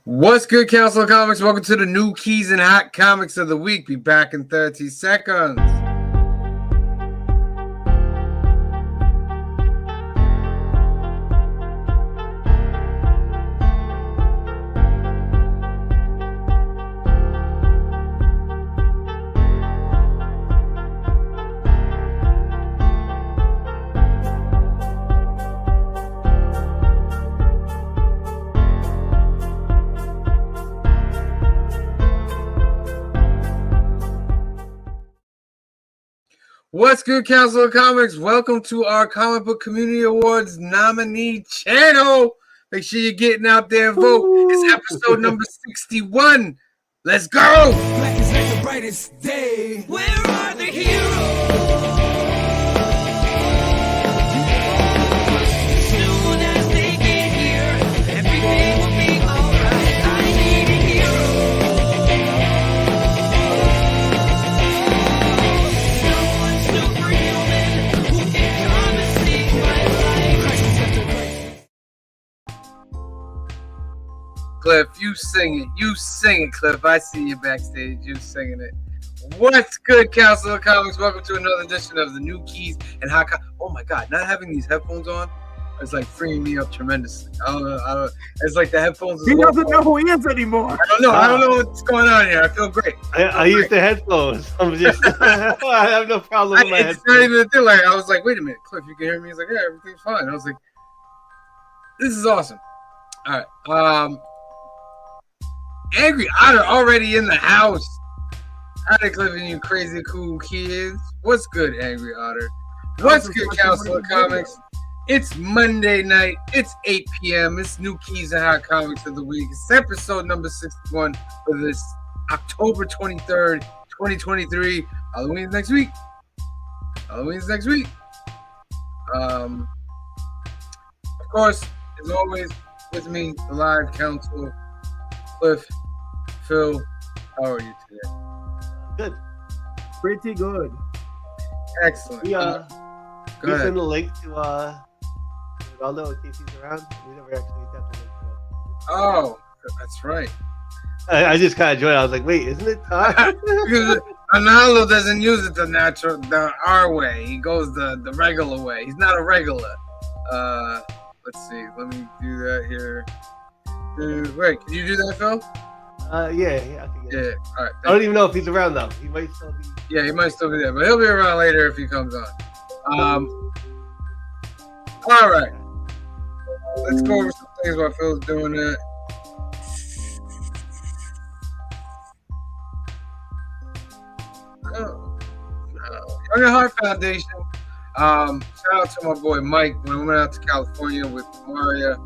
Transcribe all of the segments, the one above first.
What's good, Council of Comics? Welcome to the new Keys and Hot Comics of the Week. Be back in 30 seconds. What's good, Council of Comics? Welcome to our Comic Book Community Awards nominee channel. Make sure you're getting out there and vote. It's episode number 61. Let's go! Black is like the brightest day. Where are the heroes? Soon as they get here, everything will be alright. I need a hero. Someone superhuman who can come and save my life. Crisis after crisis. Cliff, you sing it. You sing it, Cliff. I see you backstage. You singing it. What's good, Council of Comics? Welcome to another edition of the new Keys and Hot Comics. Oh my God, not having these headphones on is like freeing me up tremendously. I don't know. It's like the headphones. He doesn't know who he is anymore. I don't know what's going on here. I feel great. I use the headphones. I'm just, I have no problem with my It's headphones. not even a thing. Like, I was like, wait a minute, Cliff, you can hear me? He's like, yeah, everything's fine. I was like, this is awesome. All right. Angry Otter already in the house. Howdy, Cliff, and you crazy cool kids. What's good, Angry Otter? What's good, Council of Comics? It's Monday night. It's 8 p.m. It's New Keys and Hot Comics of the Week. It's episode number 61 for this October 23rd, 2023. Halloween's next week. Of course, as always, with me, the live council, Cliff, Phil. How are you today? Good. Pretty good. Excellent. We Go send ahead. the link to Ronaldo in case he's around. We never actually got the link to it. Oh, that's right. I just kind of joined. I was like, wait, isn't it time? Because Ronaldo doesn't use it our way. He goes the regular way. He's not a regular. Let's see. Let me do that here. Wait, can you do that, Phil? Yeah, I can get Yeah. it. All right. I don't even know if he's around though. He might still be. Yeah, he might still be there, but he'll be around later if he comes on. All right. Let's go over some things while Phil's doing that. Young Heart Foundation. Shout out to my boy Mike. When we went out to California with Maria,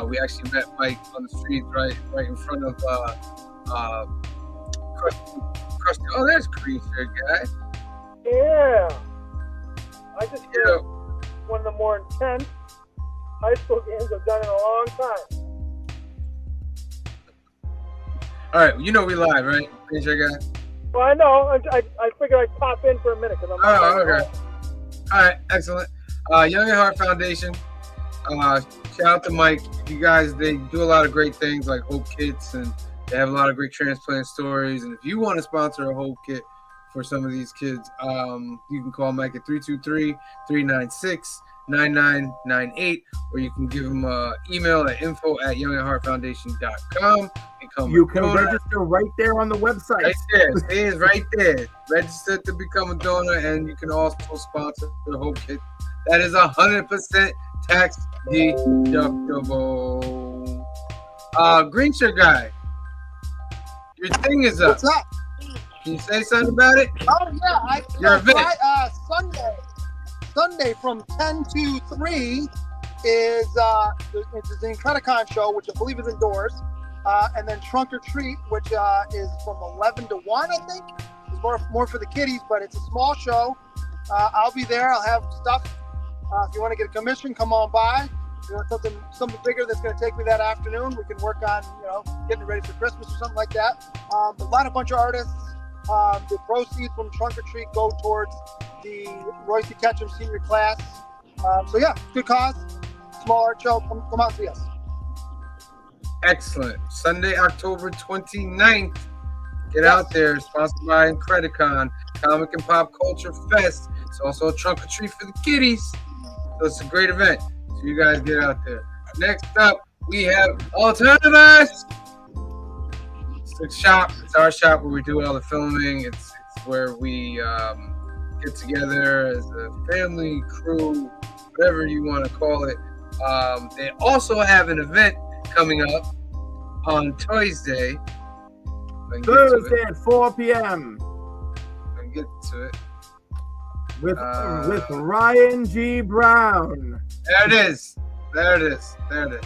we actually met Mike on the street right in front of Krusty. Oh, there's Green Shirt Guy. Yeah. I just You feel know, one of the more intense high school games I've done in a long time. all right, you know we live, right? Green Shirt Guy. Well, I know. I figured I'd pop in for a minute because I'm. Oh, okay. All right, excellent. Young at Heart Foundation. Shout out to Mike. You guys, they do a lot of great things like Hope Kits, and they have a lot of great transplant stories. And if you want to sponsor a Hope Kit for some of these kids, you can call Mike at 323-396-9998, or you can give him an email at info@youngatheartfoundation.com. You can register right there on the website. Right there. It is right there. Register to become a donor, and you can also sponsor the Hope Kit. That is 100% tax deductible. Green Shirt Guy, your thing is up. What's up? Can you say something about it? Oh yeah, Your event. Sunday from 10 to 3 is it's the Incredicon show, which I believe is indoors, and then Trunk or Treat, which is from 11 to 1, I think. It's more for the kiddies, but it's a small show. I'll be there. I'll have stuff. If you want to get a commission, come on by. You know, something bigger that's going to take me that afternoon. We can work on, getting ready for Christmas or something like that. A bunch of artists. The proceeds from Trunk or Treat go towards the Royce Ketchum senior class. So yeah, good cause. Small art show. Come out and see us. Excellent. Sunday, October 29th. Get out there. Sponsored by Incredicon, Comic and Pop Culture Fest. It's also a trunk or treat for the kiddies. So it's a great event. So you guys get out there. Next up, we have Alternatives. It's a shop. It's our shop where we do all the filming. It's where we get together as a family, crew, whatever you want to call it. They also have an event coming up on Thursday. Thursday at 4 p.m. I can get to it. with Ryan G. Brown. There it is. There it is. There it is.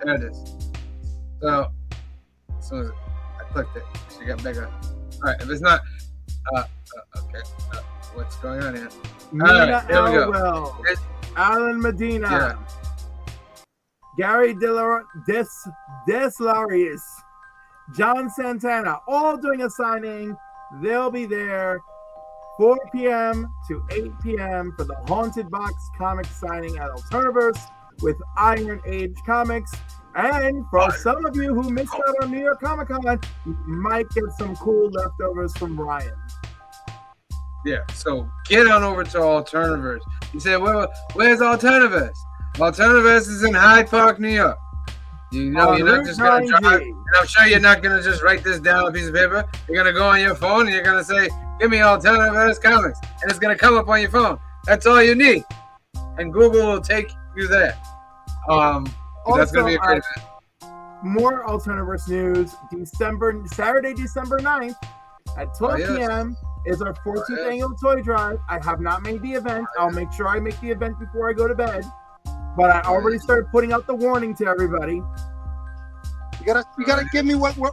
There it is. So, as soon as I clicked it, she got bigger. All right. If it's not, okay. What's going on here? Nina right, here we go. Elwell, Alan Medina, Gary Deslarius, John Santana, all doing a signing. They'll be there 4 p.m. to 8 p.m. for the Haunted Box comic signing at Alternaverse with Iron Age Comics. And for some of you who missed out on New York Comic Con, you might get some cool leftovers from Ryan. Yeah, so get on over to Alternaverse. You say, well, where's Alternaverse? Alternaverse is in Hyde Park, New York. You know, you're not just going to drive, and I'm sure you're not going to just write this down on a piece of paper. You're going to go on your phone and you're going to say, give me Alternaverse Comics. And it's going to come up on your phone. That's all you need. And Google will take you there. That's going to be a great event. More Alternaverse news. Saturday, December 9th at 12 p.m. is our 14th annual toy drive. I have not made the event. I'll make sure I make the event before I go to bed. But I already started putting out the warning to everybody. You gotta give me what you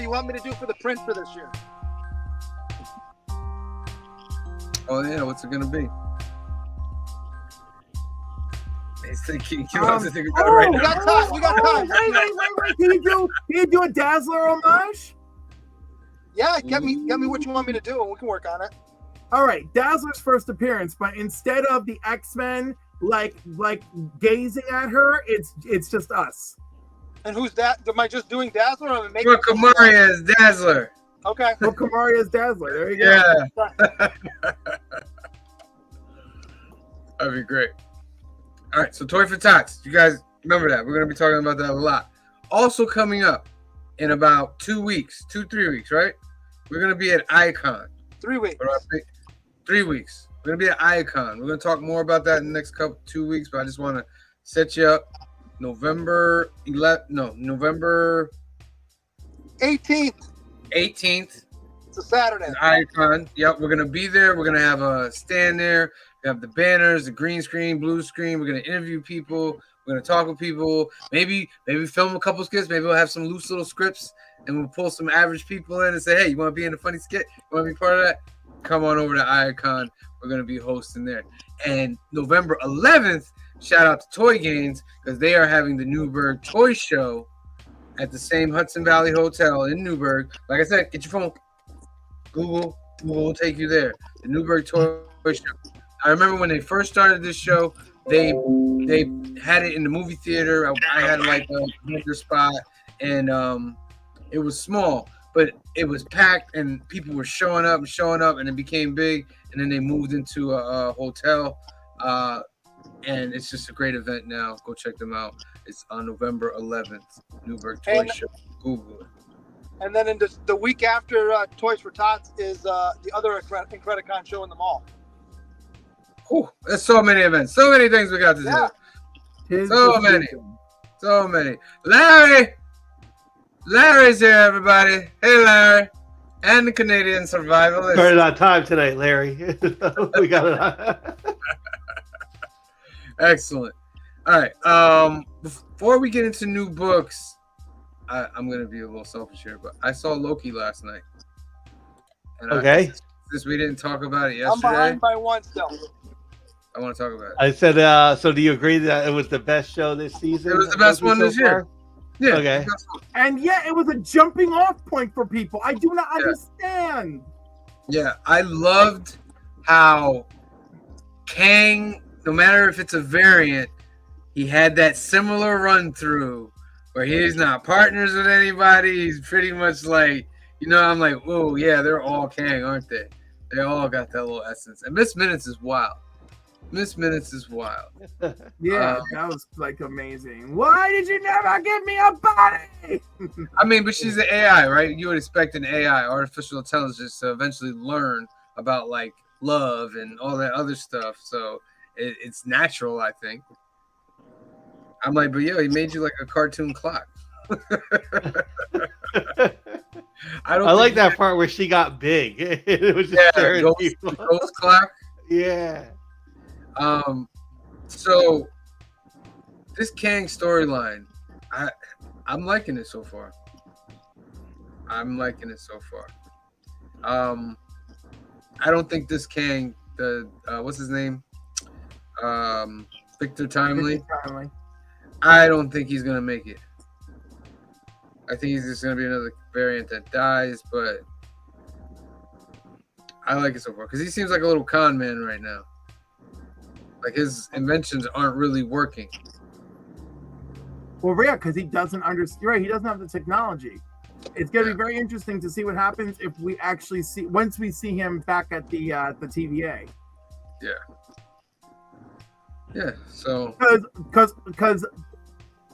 want me to do for the print for this year. Oh yeah, what's it gonna be? He's thinking. He wants to think about it right We now. got time. We got time. Wait. Can you do a Dazzler homage? Yeah, get me what you want me to do, and we can work on it. All right, Dazzler's first appearance, but instead of the X-Men like gazing at her, it's just us. And who's that? Am I just doing Dazzler, or am I making? Well, Kamari is Dazzler. Okay. Well, Kamari is Dazzler. There you go. Yeah. That'd be great. All right, so Toy for Tots. You guys remember that. We're going to be talking about that a lot. Also coming up in about 3 weeks, right? We're going to be at Icon. 3 weeks. 3 weeks. We're going to be at Icon. We're going to talk more about that in the next 2 weeks, but I just want to set you up. November 18th. 18th. It's a Saturday. Icon. Yep, we're going to be there. We're going to have a stand there. We have the banners, the green screen, blue screen. We're going to interview people. We're going to talk with people. Maybe film a couple skits. Maybe we'll have some loose little scripts, and we'll pull some average people in and say, hey, you want to be in a funny skit? You want to be part of that? Come on over to Icon. We're going to be hosting there. And November 11th, shout out to Toy Gains, because they are having the Newburgh Toy Show at the same Hudson Valley Hotel in Newburgh. Like I said, get your phone. Google will take you there. The Newburgh Toy Show. I remember when they first started this show, they had it in the movie theater. I had like a bigger spot, and it was small, but it was packed, and people were showing up, and it became big. And then they moved into a hotel, and it's just a great event now. Go check them out. It's on November 11th, Newburgh Toy Show. Google it. And then in the week after Toys for Tots is the other Incredicon show in the mall. Whew, there's so many events, so many things we got to do. So many. Larry's here, everybody. Hey, Larry, and the Canadian survivalist. Started on time tonight, Larry. We got it. Excellent. All right. Before we get into new books, I'm going to be a little selfish here, but I saw Loki last night. And Okay. Since we didn't talk about it I'm yesterday, behind by one still. I want to talk about it. I said, so do you agree that it was the best show this season? It was the best one so this year. far? Yeah. Okay. And yet it was a jumping off point for people. I do not understand. Yeah, I loved how Kang, no matter if it's a variant, he had that similar run through where he's not partners with anybody. He's pretty much like, I'm like, oh yeah, they're all Kang, aren't they? They all got that little essence. And Miss Minutes is wild. Miss Minutes is wild. Yeah, that was like amazing. Why did you never give me a body? I mean, but she's an AI, right? You would expect an AI, artificial intelligence, to eventually learn about like love and all that other stuff. So it's natural, I think. I'm like, but yeah, he made you like a cartoon clock. I like that part where she got big. It was just scaring people. Ghost clock. Yeah. So this Kang storyline, I'm liking it so far. I don't think this Kang, what's his name? Victor Timely. I don't think he's gonna make it. I think he's just gonna be another variant that dies, but I like it so far because he seems like a little con man right now. Like his inventions aren't really working. Well, yeah, because he doesn't understand. Right, he doesn't have the technology. It's gonna be very interesting to see what happens if we actually once we see him back at the TVA. Yeah. So because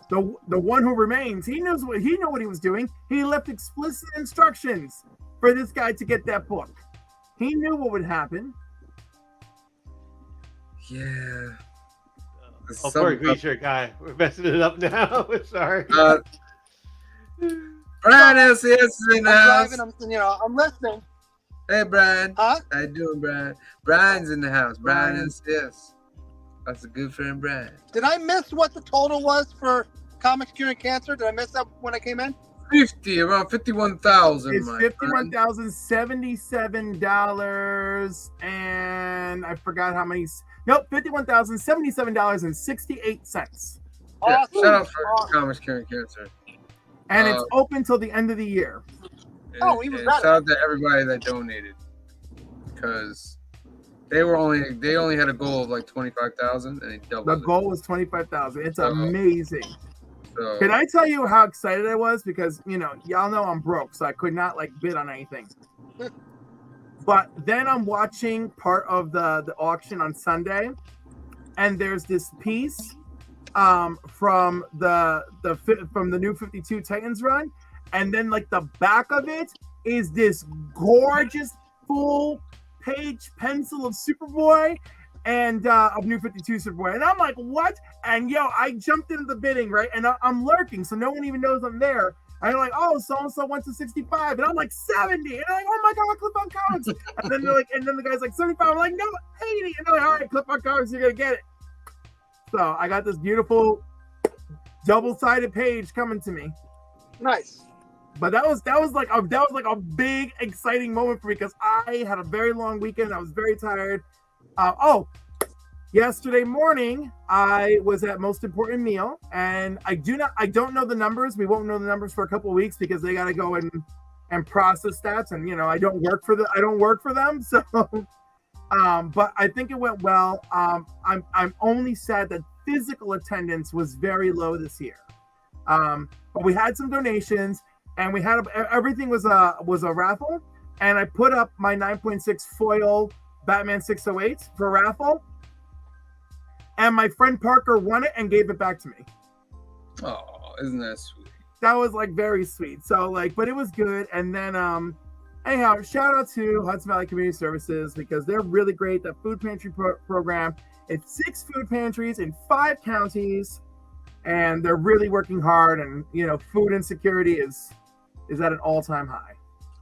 the one who remains, he knew what he was doing. He left explicit instructions for this guy to get that book. He knew what would happen. Yeah. Poor Greaser guy. We're messing it up now. Sorry. Brian LCS is in the house. Driving, I'm listening. Hey, Brian. Huh? How you doing, Brian? Brian's in the house. Brian LCS. That's a good friend, Brian. Did I miss what the total was for Comics Curing Cancer? Did I miss that when I came in? Around 51,000. It's $51,077, and I forgot how many. Nope, $51,077.68. Yeah, shout out for Comics Curing Cancer. And it's open till the end of the year. Even better. Shout out to everybody that donated, because they only had a goal of like 25,000, and they doubled. The goal was 25,000. It's amazing. So, can I tell you how excited I was? Because y'all know I'm broke, so I could not bid on anything. But then I'm watching part of the auction on Sunday, and there's this piece from the new 52 Titans run, and then like the back of it is this gorgeous full page pencil of Superboy and of New 52 Superboy, and I'm like, what? And I jumped into the bidding, right? And I'm lurking, so no one even knows I'm there. And I'm like, oh, so and so went to 65, and I'm like 70, and I'm like, oh my god, Clip on Comics. And then they're like, and then the guy's like 75. I'm like, no, 80. And they're like, all right, Clip on Comics, you're gonna get it. So I got this beautiful double-sided page coming to me. Nice. But that was like a big exciting moment for me because I had a very long weekend. I was very tired. Yesterday morning I was at Most Important Meal, and I don't know the numbers. We won't know the numbers for a couple of weeks because they got to go and process stats, and I don't work for them. So, but I think it went well. I'm only sad that physical attendance was very low this year. But we had some donations, and we had everything was a raffle, and I put up my 9.6 foil Batman 608 for raffle, and my friend Parker won it and gave it back to me. Oh, isn't that sweet? That was very sweet. So but it was good. And then anyhow, shout out to Hudson Valley Community Services because they're really great. The food pantry program. It's 6 food pantries in 5 counties, and they're really working hard. And food insecurity is at an all-time high.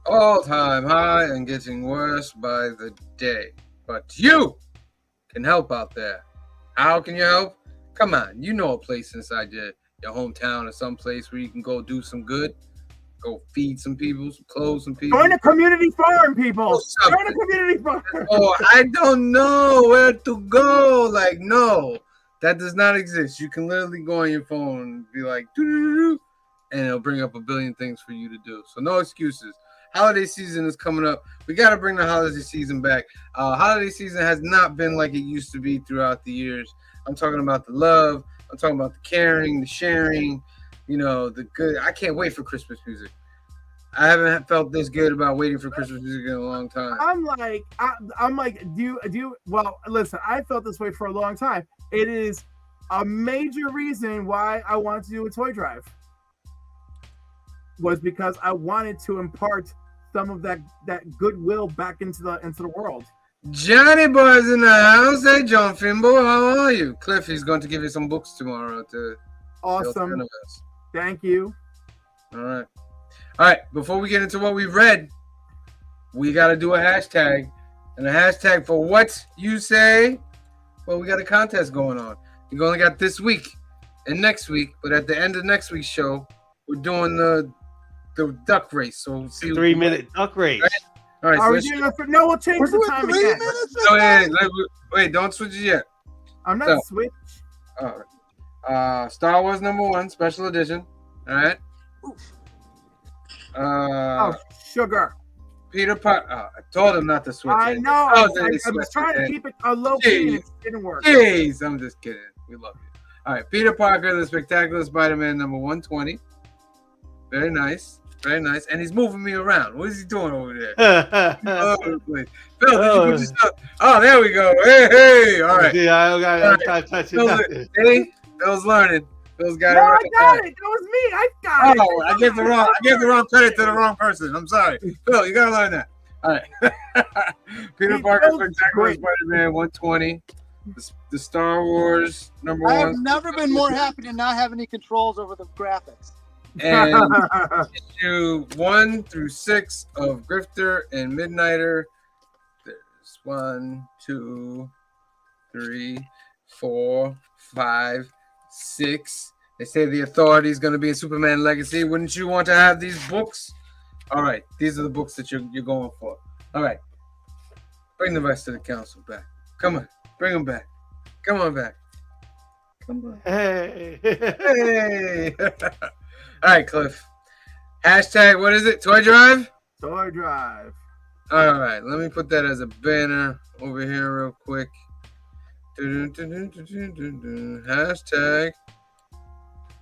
All-time high and getting worse by the day. But you can help out there. How can you help? Come on, a place inside your hometown or some place where you can go do some good. Go feed some people, clothe some people. Join a community farm, people. Join a community farm. Oh, I don't know where to go. No, that does not exist. You can literally go on your phone and be like, doo-doo-doo-doo, and it'll bring up a billion things for you to do. So no excuses. Holiday season is coming up. We got to bring the holiday season back. Holiday season has not been like it used to be throughout the years. I'm talking about the love. I'm talking about the caring, the sharing, the good. I can't wait for Christmas music. I haven't felt this good about waiting for Christmas music in a long time. I'm like, do you? Well, listen, I felt this way for a long time. It is a major reason why I wanted to do a toy drive. Was because I wanted to impart some of that goodwill back into the world. Johnny Boy's in the house. Hey, John Fimbo, how are you? Cliff, he's going to give you some books tomorrow. Awesome. Thank you. All right. Before we get into what we read, we got to do a hashtag. And a hashtag for what you say. Well, we got a contest going on. You only got this week and next week. But at the end of next week's show, we're doing the duck race. So we'll see 3-minute duck race. Right? All right. Are we doing it for? No, we'll change the time again. Oh, yeah, wait, don't switch it yet. I'm not switch. All right. Star Wars #1 special edition. All right. Sugar. Peter Parker. I told him not to switch. I know. I was trying to keep it a low key and it didn't work. Jeez, I'm just kidding. We love you. All right. Peter Parker, the Spectacular Spider-Man #120. Very nice. Very nice. And he's moving me around. What is he doing over there? Phil, did you put yourself? Oh, there we go. Hey. All right. Yeah, I got to touch it. Hey, Phil's learning. Phil's got it No, right. I got it. That was me. I got it. Oh, I gave the wrong credit to the wrong person. I'm sorry. Phil, you got to learn that. All right. Peter Parker, Spectacular Spider-Man 120. The Star Wars #1. I have never been more happy to not have any controls over the graphics. And issue 1 through 6 of Grifter and Midnighter. There's 1, 2, 3, 4, 5, 6. They say the Authority is going to be in Superman Legacy. Wouldn't you want to have these books? All right, these are the books that you're going for. All right, bring the rest of the council back. Come on, bring them back. Come on back. Come on. Hey. Hey. All right, Cliff. Hashtag, what is it? Toy Drive? Toy Drive. All right, let me put that as a banner over here real quick. Hashtag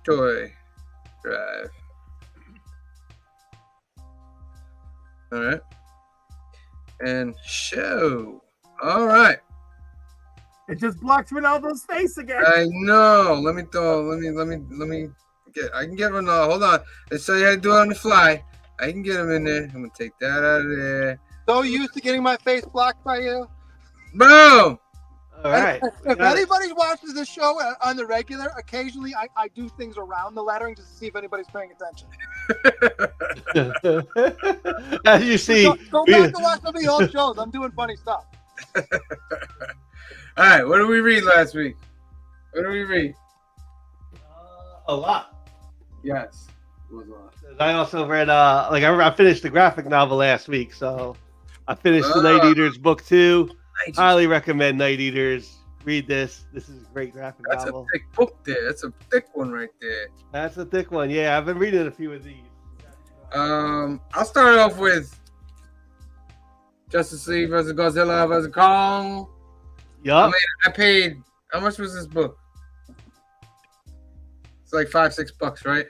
Toy Drive. All right. And show. All right. It just blocked Ronaldo's face again. I know. Let me get. I can get Ronaldo. Hold on. Let's show you how to do it on the fly. I can get him in there. I'm gonna take that out of there. So used to getting my face blocked by you. Boom. All right. If anybody watches this show on the regular, occasionally I do things around the lettering just to see if anybody's paying attention. As you see, Go back and watch some of the old shows. I'm doing funny stuff. All right. What did we read last week? What did we read? A lot. Yes. It was a lot. I also read I finished the graphic novel last week, so I finished the Night Eaters book 2. Highly recommend Night Eaters. Read this. This is a great graphic novel. That's a thick book there. That's a thick one right there. That's a thick one. Yeah, I've been reading a few of these. I'll start off with Justice League versus Godzilla versus Kong. Yup. I paid. How much was this book? It's like $5-6, right?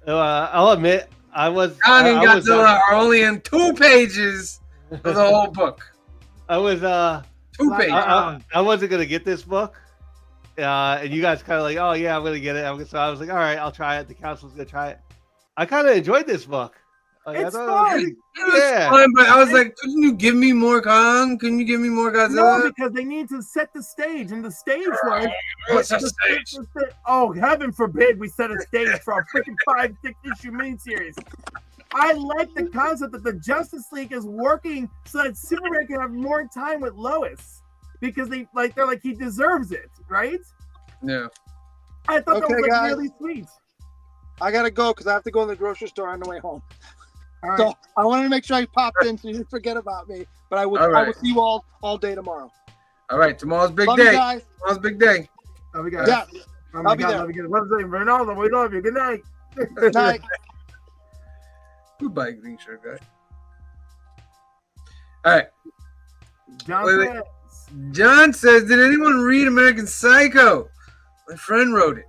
I'll admit, Kong and Godzilla are only in 2 pages of the whole book. I was 2 pages. I wasn't gonna get this book, and you guys kind of like, oh yeah, I'm gonna get it. So I was like, all right, I'll try it. The council's gonna try it. I kind of enjoyed this book. It's fun. It was fun, but I was like, couldn't you give me more Kong? Couldn't you give me more Godzilla? No, because they need to set the stage, and the stage was. What's the stage? Oh, heaven forbid we set a stage for a freaking 5-6 issue miniseries. I like the concept that the Justice League is working so that Superman can have more time with Lois because they're like he deserves it, right? Yeah. I thought that was guys. really sweet. I gotta go because I have to go in the grocery store on the way home. All right. So I wanted to make sure I popped in so you didn't forget about me. But I will see you all day tomorrow. All right, tomorrow's big Love day. you guys. Tomorrow's big day. Oh, we got Yeah. Oh my I'll be God, there. love you. What is it? Ronaldo, we love you. Good night. Good night. Goodbye, green shirt guy. All right. John Wait. says, John says, did anyone read American Psycho? My friend wrote it.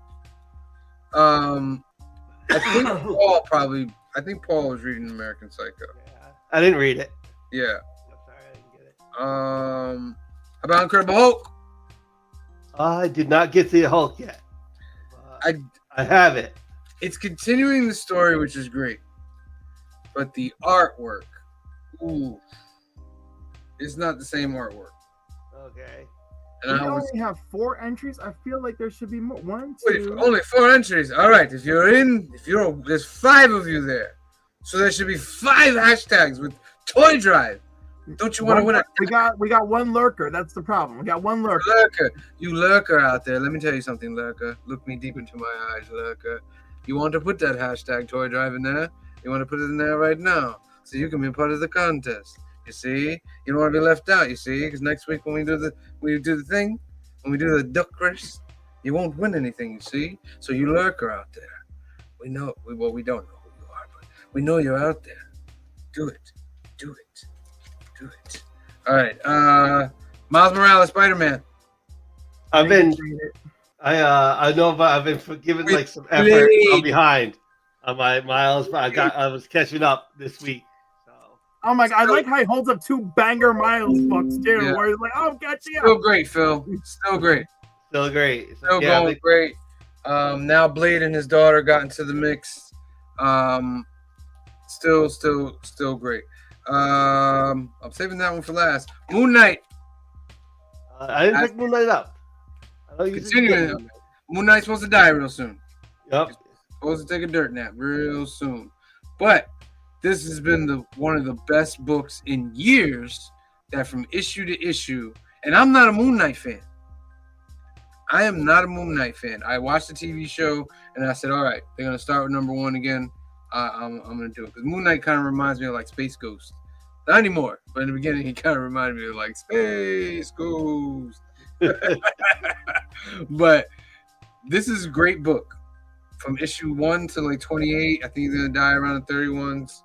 I think Paul was reading American Psycho. Yeah, I didn't read it. Yeah. I'm sorry, I didn't get it. How about Incredible Hulk? I did not get to the Hulk yet. I have it. It's continuing the story, which is great, but the artwork, ooh, it's not the same artwork. Okay. And We I was only have 4 entries. I feel like there should be more. 1, wait, 2. only 4 entries. All right, there's 5 of you there, so there should be 5 hashtags with Toy Drive. Don't you want to win a We got 1 lurker. That's the problem. We got 1 lurker. lurker? You lurker out there. Let me tell you something, lurker. Look me deep into my eyes, lurker. You want to put that hashtag Toy Drive in there? You want to put it in there right now, so you can be part of the contest. You see, you don't want to be left out. You see, because next week when we do the thing, when we do the duck race, you won't win anything. You see, so you lurker out there. We know. We don't know who you are, but we know you're out there. Do it. Do it. Do it. All right. Miles Morales, Spider-Man. I know, but I've been given like some effort. I'm behind on my Miles. I was catching up this week. So. Oh my god! I like how he holds up 2 banger Miles books too. Yeah. Where he's like, "Oh, catch you Still up." great, Phil. Still great. Still great. Still going great. Now Blade and his daughter got into the mix. Still great. I'm saving that one for last. Moon Knight. I didn't pick Moon Knight up. Continuing. Moon Knight's supposed to die real soon. Yep. Supposed to take a dirt nap real soon. But this has been one of the best books in years, that from issue to issue, and I'm not a Moon Knight fan. I am not a Moon Knight fan. I watched the TV show and I said, all right, they're going to start with number 1 again. I'm going to do it. Because Moon Knight kind of reminds me of like Space Ghost. Not anymore, but in the beginning, he kind of reminded me of like Space Ghost. But this is a great book. From issue 1 to like 28. I think he's going to die around the 31s.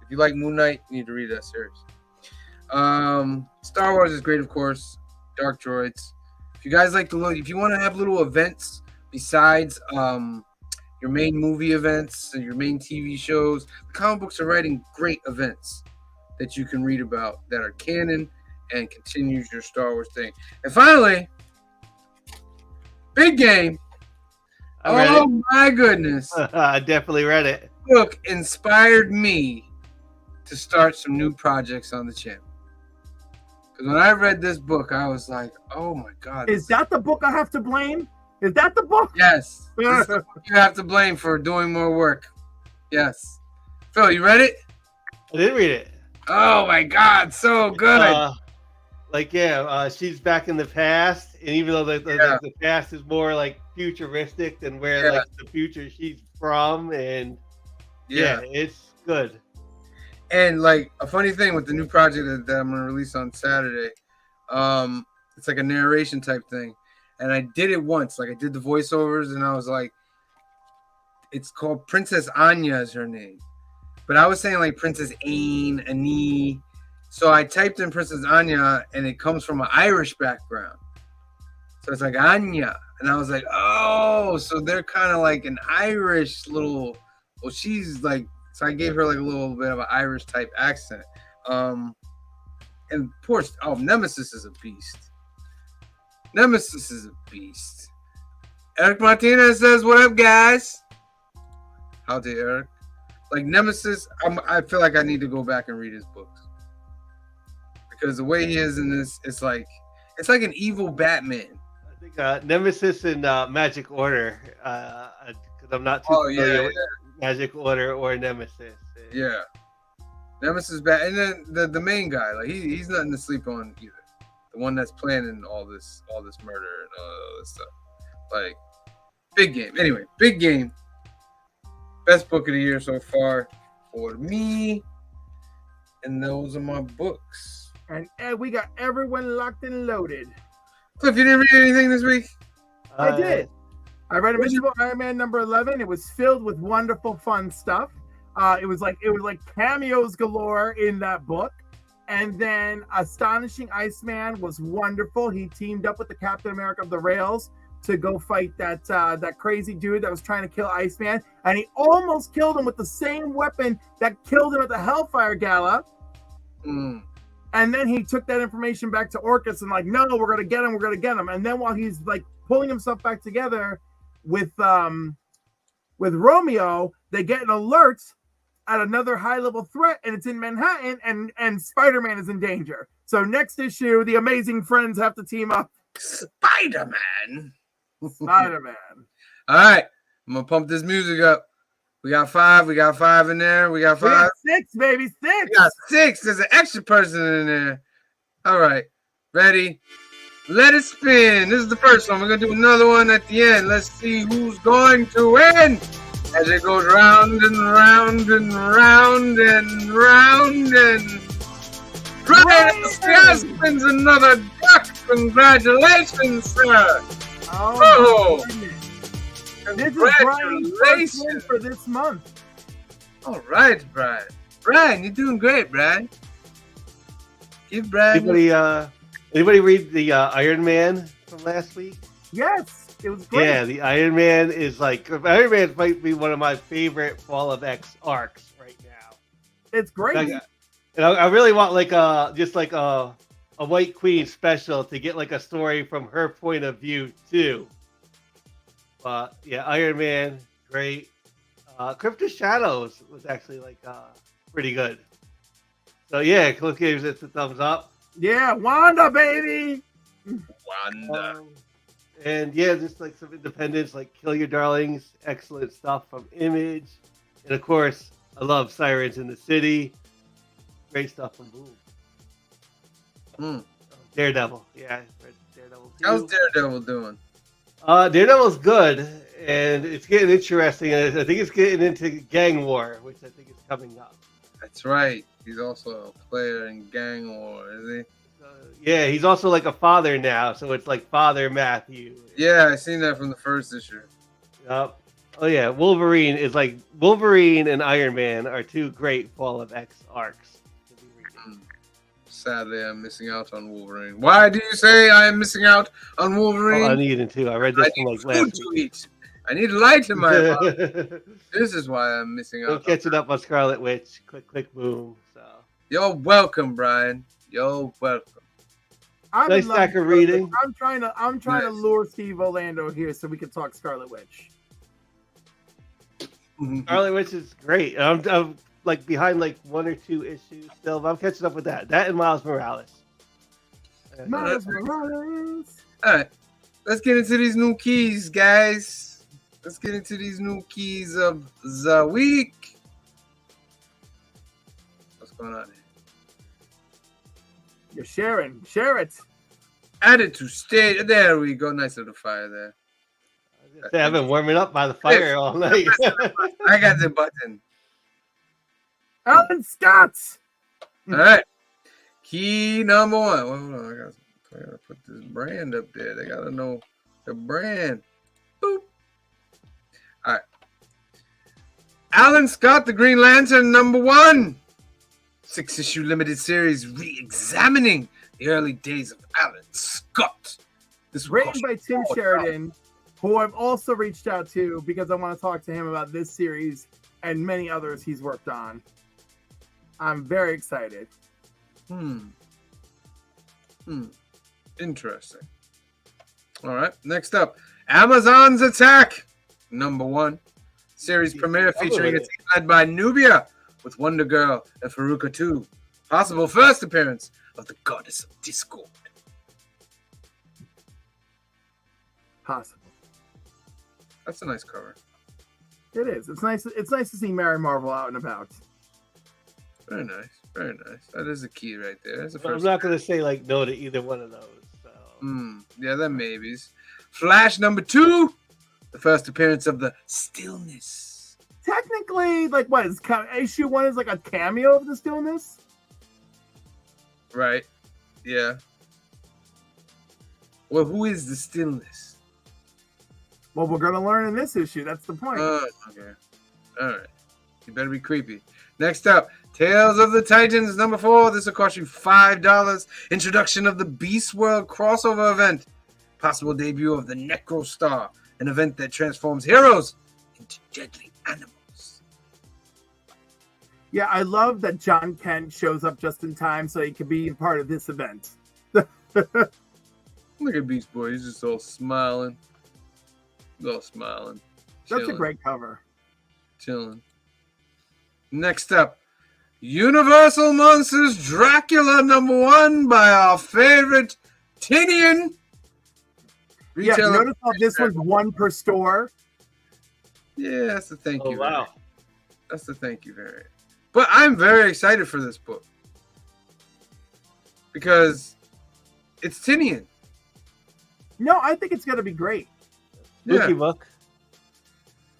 If you like Moon Knight, you need to read that series. Star Wars is great, of course. Dark Droids. If you guys like if you want to have little events besides your main movie events and your main TV shows, the comic books are writing great events that you can read about that are canon and continues your Star Wars thing. And finally, Big Game. Oh my goodness. I definitely read it. Book inspired me to start some new projects on the channel. Because when I read this book, I was like, oh my God. Is that the book I have to blame? Is that the book? Yes. This is the book you have to blame for doing more work. Yes. Phil, you read it? I did read it. Oh my God, so good. She's back in the past, and even though the past is more like futuristic than where like the future she's from, and it's good. And like a funny thing with the new project that I'm gonna release on Saturday, it's like a narration type thing, and I did it once. Like I did the voiceovers, and I was like, it's called Princess Anya is her name, but I was saying like Princess Annie. So I typed in Princess Anya, and it comes from an Irish background. So it's like Anya, and I was like, oh, so they're kind of like an Irish little. Well, she's like. So I gave her like a little bit of an Irish type accent. And Nemesis is a beast. Nemesis is a beast. Eric Martinez says, what up, guys? How dare Eric? Like Nemesis, I feel like I need to go back and read his books. Because the way he is in this, it's like an evil Batman. I think Nemesis and Magic Order, because I'm not too familiar with Magic Order or Nemesis. Yeah. Nemesis bad, and then the main guy, like he's nothing to sleep on either. The one that's planning all this murder and all this stuff. Like Big Game. Anyway, Big Game. Best book of the year so far for me. And those are my books. And we got everyone locked and loaded. Cliff, you didn't read anything this week? I did. I read Invincible Iron Man number 11. It was filled with wonderful, fun stuff. It was like cameos galore in that book. And then Astonishing Iceman was wonderful. He teamed up with the Captain America of the Rails to go fight that crazy dude that was trying to kill Iceman, and he almost killed him with the same weapon that killed him at the Hellfire Gala. Mm. And then he took that information back to Orcus and like, no, we're gonna get him. And then while he's like pulling himself back together with Romeo, they get an alert at another high-level threat, and it's in Manhattan, and Spider-Man is in danger. So next issue, the Amazing Friends have to team up. Spider-Man. Spider-Man. All right, I'm gonna pump this music up. We got 5 in there. We got 5. We got 6, baby, 6. We got 6. There's an extra person in there. All right, ready? Let it spin. This is the first one. We're gonna do another one at the end. Let's see who's going to win. As it goes round and round and round and round and Brian spins another duck. Congratulations, sir. Oh, this is Brian's first win for this month. All right, Brian. Brian, you're doing great, Brian. Give Brian. Anybody read the Iron Man from last week? Yes, it was great. Yeah, the Iron Man might be one of my favorite Fall of X arcs right now. It's great. I really want like a White Queen special to get like a story from her point of view too. But yeah, Iron Man, great. Crypt of Shadows was actually like pretty good. So yeah, Cliff gives it a thumbs up. Yeah, Wanda, baby. Wanda. And yeah, just like some independence, like Kill Your Darlings, excellent stuff from Image. And of course, I love Sirens in the City. Great stuff from Boom. Daredevil. Yeah, I read Daredevil too. How's Daredevil doing? Daredevil's good, and it's getting interesting. I think it's getting into gang war, which I think is coming up. That's right. He's also a player in Gang War, is he? Yeah, he's also like a father now, so it's like Father Matthew. Yeah, I seen that from the first issue. Yep. Oh yeah, Wolverine and Iron Man are 2 great Fall of X arcs to be reading. Sadly, I'm missing out on Wolverine. Why do you say I am missing out on Wolverine? Oh, I need it too. I read this one like last week. I need light in my body. This is why I'm missing out. Don't catch it up on Scarlet Witch. Click, click, boom. So you're welcome, Brian. You're welcome. Nice stack of reading. I'm trying to lure Steve Orlando here so we can talk Scarlet Witch. Scarlet Witch is great. I'm like behind like 1 or 2 issues still, but I'm catching up with that. That and Miles Morales. Miles Morales. All right, let's get into these new keys, guys. Let's get into these new keys of the week. What's going on here? You're sharing. Share it. Add it to stage. There we go. Nice little fire there. I've been warming up by the fire all night. I got the button. Alan Scott. All right. Key number 1. Well, hold on. I gotta put this brand up there. They gotta know the brand. Boop. All right. Alan Scott, the Green Lantern, number 1. 6-issue limited series re-examining the early days of Alan Scott. This written by Tim Sheridan, who I've also reached out to because I want to talk to him about this series and many others he's worked on. I'm very excited. Interesting. All right. Next up, Amazon's Attack, number 1. Series premiere featuring a team led by Nubia with Wonder Girl and Faruka 2. Possible first appearance of the Goddess of Discord. Possible. That's a nice cover. It is. It's nice. It's nice to see Mary Marvel out and about. Very nice. Very nice. That is a key right there. That's the I'm first. not going to say like no to either one of those. So. Yeah, that maybes. Flash number 2. The first appearance of the Stillness. Technically, like what is issue 1 is like a cameo of the Stillness. Right. Yeah. Well, who is the Stillness? Well, we're gonna learn in this issue. That's the point. Okay. All right. You better be creepy. Next up, Tales of the Titans, number 4. This will cost you $5. Introduction of the Beast World crossover event. possible debut of the Necro Star, an event that transforms heroes into deadly animals. Yeah, I love that John Kent shows up just in time so he can be a part of this event. Look at Beast Boy. He's just all smiling. He's all smiling. That's a Chilling. great cover. Chilling. Next up, Universal Monsters Dracula #1 by our favorite Tinian. Yeah, Retailer. notice how this one's one per store. Yeah, that's the thank Oh you. wow. variant. That's the thank you variant. But I'm very excited for this book because it's Tinian. No, I think it's going to be great. Spooky Yeah. book.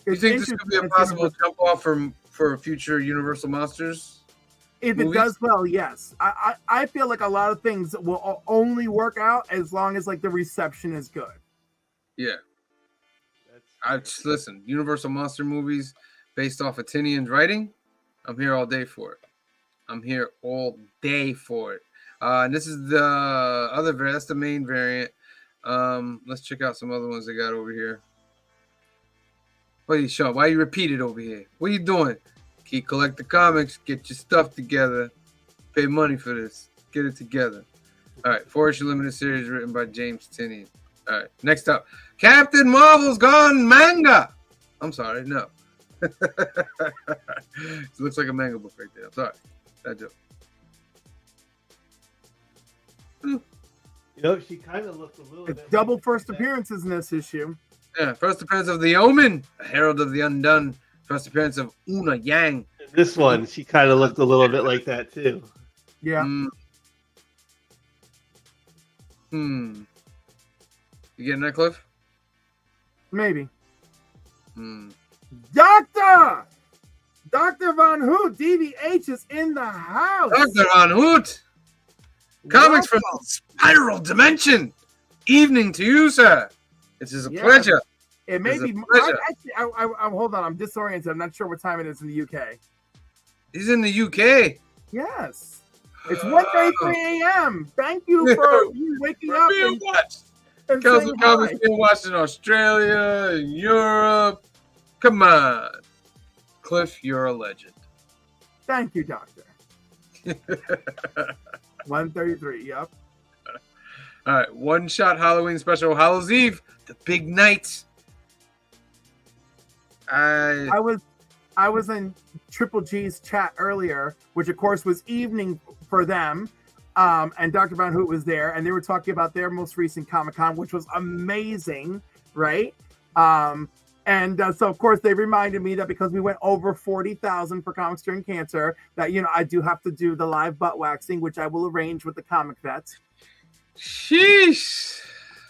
You It's think this could be a interesting. possible jump off for future Universal Monsters? If it movies? does well, yes. I feel like a lot of things will only work out as long as like the reception is good. Yeah. Listen, Universal Monster movies based off of Tinian's writing, I'm here all day for it. I'm here all day for it. And this is the other variant. That's the main variant. Let's check out some other ones they got over here. What are you, Sean? Why you repeat it over here? What are you doing? Keep collecting comics. Get your stuff together. Pay money for this. Get it together. All right. 4-issue limited series written by James Tinian. All right. Next up, Captain Marvel's Gone manga. I'm sorry. No. It looks like a manga book right there. I'm sorry. That joke. You know, she kind of looked a little It's bit double like first that. appearances in this issue. Yeah. First appearance of the Omen, a Herald of the Undone. First appearance of Una Yang. This one, she kind of looked a little bit like that too. Yeah. You getting that, Cliff? Maybe. Hmm. Doctor Von Hoot, DVH is in the house. Dr. Von Hoot. Comics from Welcome. Spiral Dimension. Evening to you, sir. It is a Yeah. pleasure. It may It's a be. pleasure. I hold on. I'm disoriented. I'm not sure what time it is in the UK. He's in the UK. Yes. It's 1:33 a.m. Thank you for you waking up Being watched. and Council saying Comics hi. being watched in Australia and Europe. Come on. Cliff, you're a legend. Thank you, Doctor. 1:33. Yep. All right. One shot Halloween special. Hallows Eve. The big night. I was in Triple G's chat earlier, which of course was evening for them. And Dr. Von Hoot was there, and they were talking about their most recent Comic-Con, which was amazing, right? So of course they reminded me that because we went over 40,000 for Comics During Cancer, that I do have to do the live butt waxing, which I will arrange with the comic vets. Sheesh.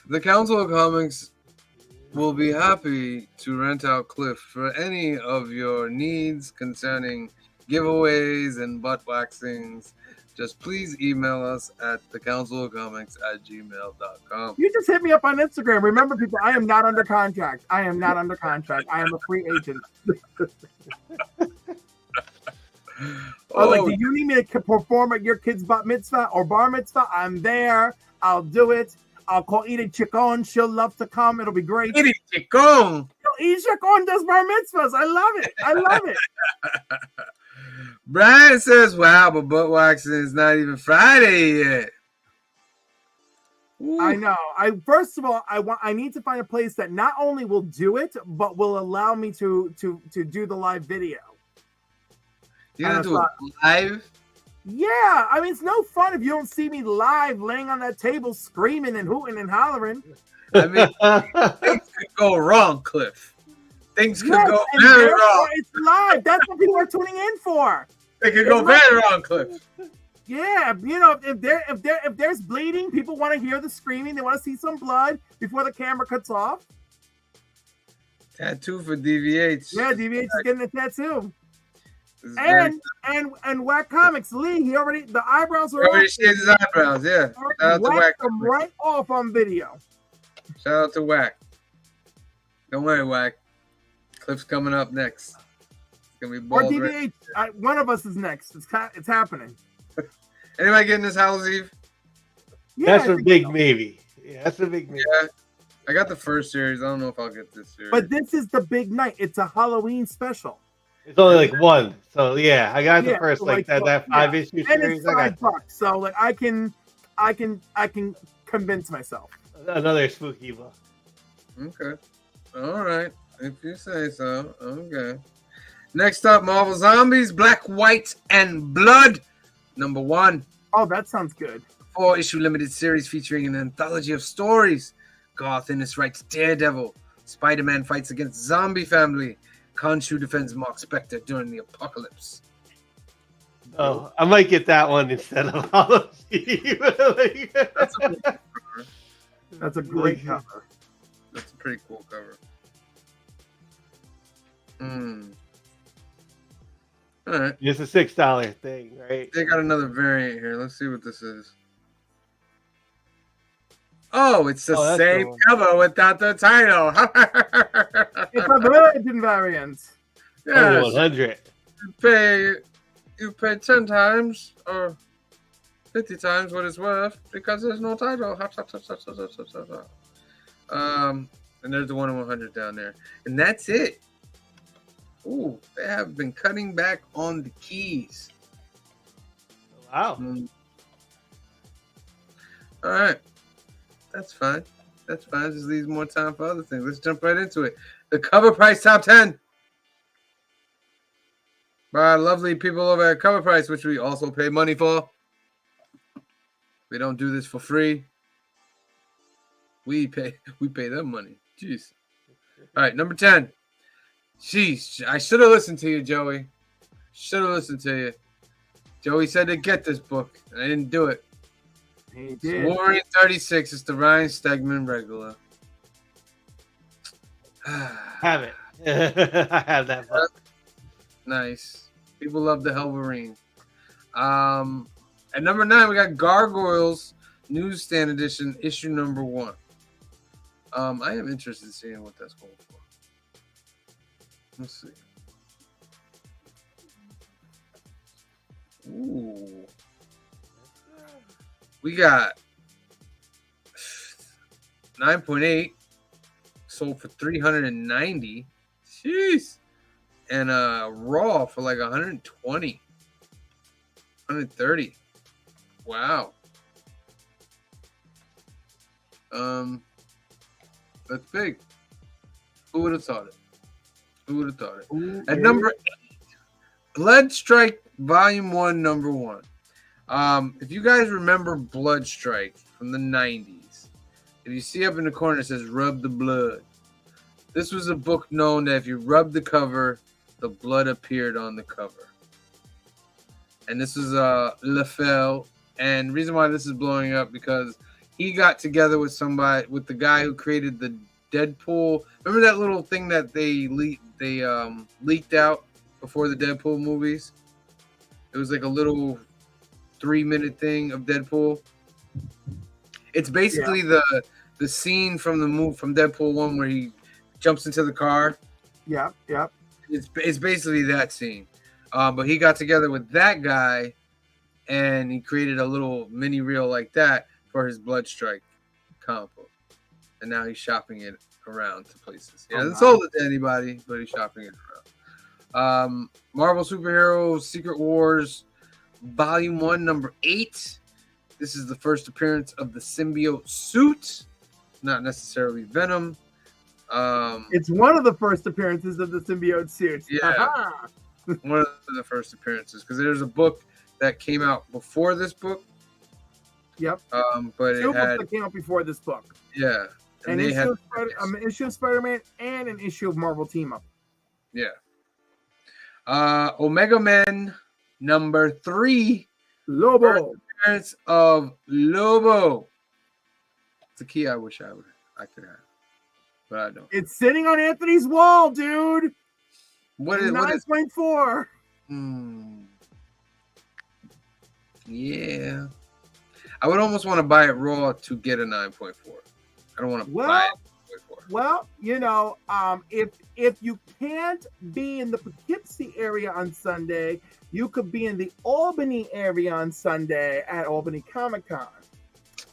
The Council of Comics will be happy to rent out Cliff for any of your needs concerning giveaways and butt waxings. Just please email us at thecouncilofcomics@gmail.com. You just hit me up on Instagram. Remember, people, I am not under contract. I am not under contract. I am a free agent. Do you need me to perform at your kid's bat mitzvah or bar mitzvah? I'm there. I'll do it. I'll call Edith Chacon. She'll love to come. It'll be great. Edith Chacon. Edith Chacon does bar mitzvahs. I love it. I love it. Brian says, wow, but butt waxing is not even Friday yet. Ooh. I know. First of all, I need to find a place that not only will do it, but will allow me to do the live video. You're going to do it live? Yeah, I mean, it's no fun if you don't see me live laying on that table screaming and hooting and hollering. I mean, things could go wrong, Cliff. Things could Yes, go and very therefore wrong. It's live. That's what people are tuning in for. They could go very wrong, Cliff. Yeah, if there's bleeding, people want to hear the screaming. They want to see some blood before the camera cuts off. Tattoo for DVH. Yeah, DVH is getting a tattoo. This is very- And Whack Comics, Lee, the eyebrows are Already off. shaved his eyebrows, yeah. Shout out to Whack. Whacked them right off on video. Shout out to Whack. Don't worry, Whack. Cliff's coming up next. It's gonna be Or bald. DVH, one of us is next. It's happening. Anybody getting this Hallows Eve? Yeah, That's a big maybe. Yeah, that's a big maybe. Yeah. I got the first series. I don't know if I'll get this series. But this is the big night. It's a Halloween special. It's only like one, so yeah, I got the Yeah, first so like like, that yeah. 5-issue And series. it's I got $5. So like I can convince myself. another spooky book. Okay. All right. If you say so. Okay. Next up, Marvel Zombies, Black, White, and Blood, #1. Oh, that sounds good. 4-issue limited series featuring an anthology of stories. Garth Ennis writes Daredevil. Spider-Man fights against zombie family. Khonshu defends Mark Spector during the apocalypse. Oh, I might get that one instead of Hollow Steve. That's a great cover. That's a pretty cool cover. All right. It's a $6 thing, right? They got another variant here. Let's see what this is. Oh, it's the that's same cool. cover without the title. It's a virgin variant. Yes. 100. You pay 10 times or 50 times what it's worth because there's no title. And there's the 1 in 100 down there. And that's it. Ooh, they have been cutting back on the keys. Wow. All right. That's fine. That's fine. Just leaves more time for other things. Let's jump right into it. The cover price top 10 by lovely people over at Cover Price, which we also pay money for. We don't do this for free. We pay them money. Jeez. All right, number 10. Jeez, I should have listened to you, Joey. Should have listened to you. Joey said to get this book, and I didn't do it. He did. Wolverine 36 is the Ryan Stegman regular. Have it. I have that book. Nice. People love the Wolverine. At number 9, we got Gargoyles Newsstand Edition, issue #1. I am interested in seeing what that's going for. Let's see. Ooh. We got 9.8 sold for $390. Jeez. And raw for like 120. 130. Wow. That's big. Who would have thought it? Who would have thought it? At number 8, Bloodstrike Volume 1, #1. If you guys remember Bloodstrike from the 90s, if you see up in the corner it says Rub the Blood. This was a book known that if you rub the cover, the blood appeared on the cover. And this is LaFell. And the reason why this is blowing up because he got together with somebody, with the guy who created the Deadpool. Remember that little thing that they leaked out before the Deadpool movies? It was like a little 3-minute thing of Deadpool. It's basically the scene from the movie from Deadpool 1 where he jumps into the car. Yeah. It's basically that scene. But he got together with that guy and he created a little mini reel like that for his Bloodstrike comic book. And now he's shopping it around to places. He hasn't sold it to anybody, but he's shopping it around. Marvel Superheroes Secret Wars Volume 1, #8. This is the first appearance of the symbiote suit, not necessarily Venom. It's one of the first appearances of the symbiote suit. Yeah. One of the first appearances, because there's a book that came out before this book. Yep. But Two it had, books that came out before this book. yeah. An they issue of Spider-Man and an issue of Marvel Team Up. Yeah. Omega Men #3. Lobo. Appearance of Lobo. It's a key I wish I could have, but I don't. It's sitting on Anthony's wall, dude. What is 9.4? Yeah. I would almost want to buy it raw to get a 9.4. I don't want to buy it 9.4. Well, if you can't be in the Poughkeepsie area on Sunday, you could be in the Albany area on Sunday at Albany Comic Con.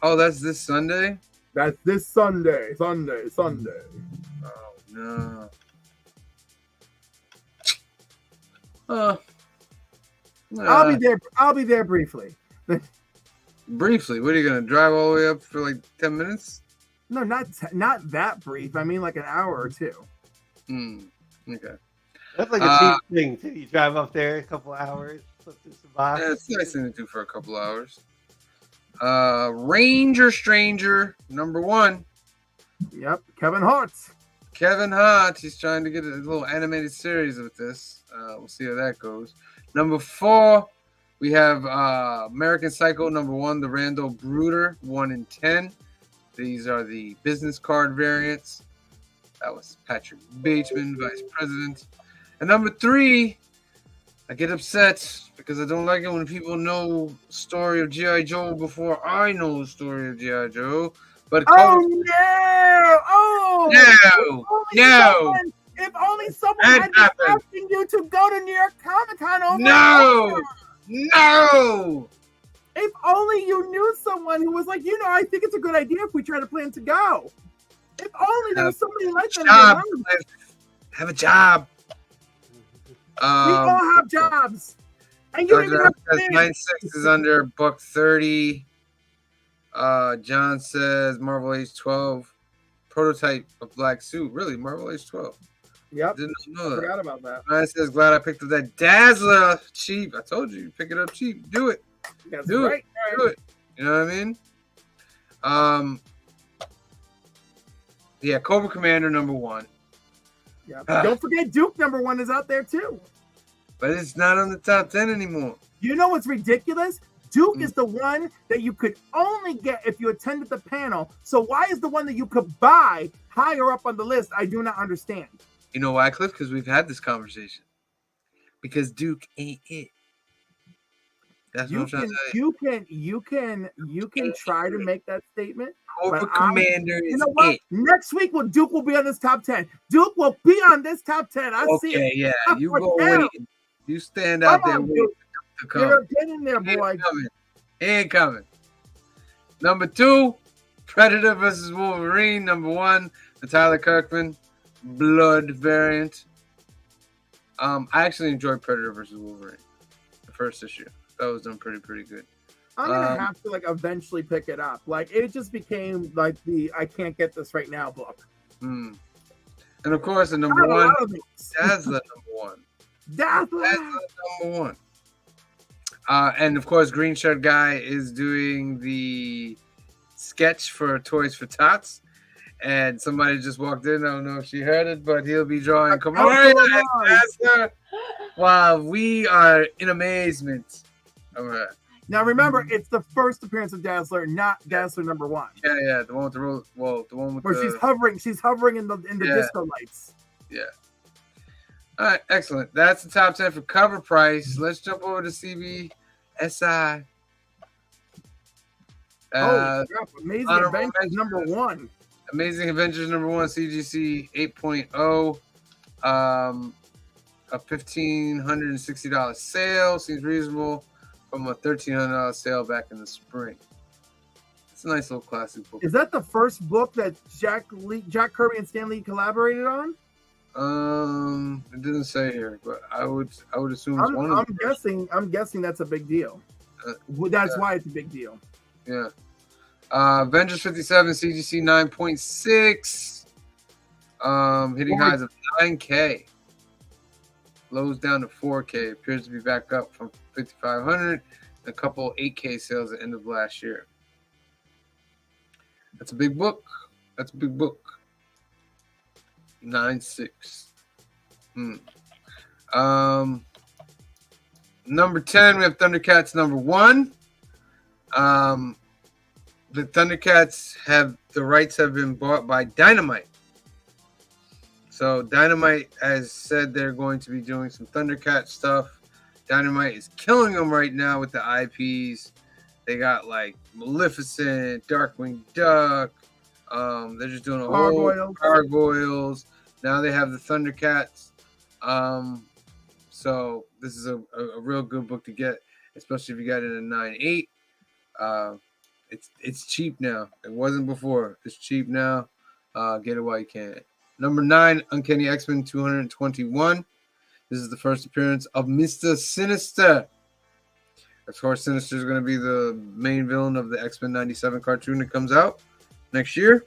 Oh, that's this Sunday? That's this Sunday. Sunday. Oh no. Uh, I'll be there briefly. briefly. What are you gonna drive all the way up for like 10 minutes? No, not that brief. I mean like an hour or two. Okay. That's like a cheap thing too. You drive up there a couple hours, flip through some boxes. Yeah, it's a nice thing to do for a couple hours. Ranger Stranger #1. Yep, Kevin Hart. Kevin Hart. He's trying to get a little animated series with this. We'll see how that goes. #4, we have American Psycho #1, the Randall Bruder 1 in 10. These are the business card variants. That was Patrick Bateman, Vice President. And #3, I get upset because I don't like it when people know the story of G.I. Joe before I know the story of G.I. Joe. But If only someone had been asking you to go to New York Comic Con over. No. If only you knew someone who was like, I think it's a good idea if we try to plan to go. If only there was somebody like that. Have a job. We all have jobs. And you even have 9.6 is under $130. John says Marvel Age 12 prototype of black suit. Really, Marvel Age 12. Yep. Didn't know that. Forgot about that. Ryan says glad I picked up that Dazzler cheap. I told you, pick it up cheap. Do it. That's Do right. it. Do it. You know what I mean? Yeah, Cobra Commander #1. Yep. Don't forget Duke #1 is out there too. But it's not on the top 10 anymore. You know what's ridiculous? Duke is the one that you could only get if you attended the panel. So why is the one that you could buy higher up on the list? I do not understand. You know why, Cliff? Because we've had this conversation. Because Duke ain't it. That's what I'm trying to say. You can try to make that statement. Cobra Commander is it. Next week, Duke will be on this top 10. Duke will be on this top 10. I see it. Okay, yeah. You go wait. You stand out there waiting to come. You're getting there, boy. Ain't coming. #2, Predator vs. Wolverine. #1, the Tyler Kirkman Blood variant. I actually enjoyed Predator vs. Wolverine, the first issue. That was done pretty good. I'm gonna have to eventually pick it up. It just became the I can't get this right now book. And of course, the #1, Dazzler #1. Dazzler #1. And of course, Green Shirt Guy is doing the sketch for Toys for Tots. And somebody just walked in. I don't know if she heard it, but he'll be drawing Kamari as Dazzler while we are in amazement. All right. Now remember, it's the first appearance of Dazzler, not Dazzler #1. Yeah, the one with the roll. Well, the one with where she's hovering in the disco lights. Yeah. All right, excellent. That's the top 10 for cover price. Let's jump over to CBSI. Amazing Adventures #1. Amazing Adventures #1, CGC 8.0. A $1,560 sale seems reasonable from a $1,300 sale back in the spring. It's a nice little classic book. Is that the first book that Jack Kirby and Stan Lee collaborated on? It didn't say here, but I would assume it's one of them. I'm guessing that's a big deal. That's why it's a big deal. Yeah. Avengers 57 CGC 9.6. Hitting highs of 9K. Lows down to 4K. Appears to be back up from 5,500. A couple 8K sales at the end of last year. That's a big book. 9.6. #10, we have Thundercats #1. The Thundercats the rights have been bought by Dynamite. So Dynamite has said they're going to be doing some Thundercat stuff. Dynamite is killing them right now with the IPs. They got Maleficent, Darkwing Duck. They're just doing a whole Gargoyles. Now they have the Thundercats. So this is a real good book to get, especially if you got it in a 9.8. It's cheap now. It wasn't before. It's cheap now. Get it while you can. Number 9, Uncanny X-Men 221. This is the first appearance of Mr. Sinister. Of course, Sinister is going to be the main villain of the X-Men 97 cartoon that comes out next year.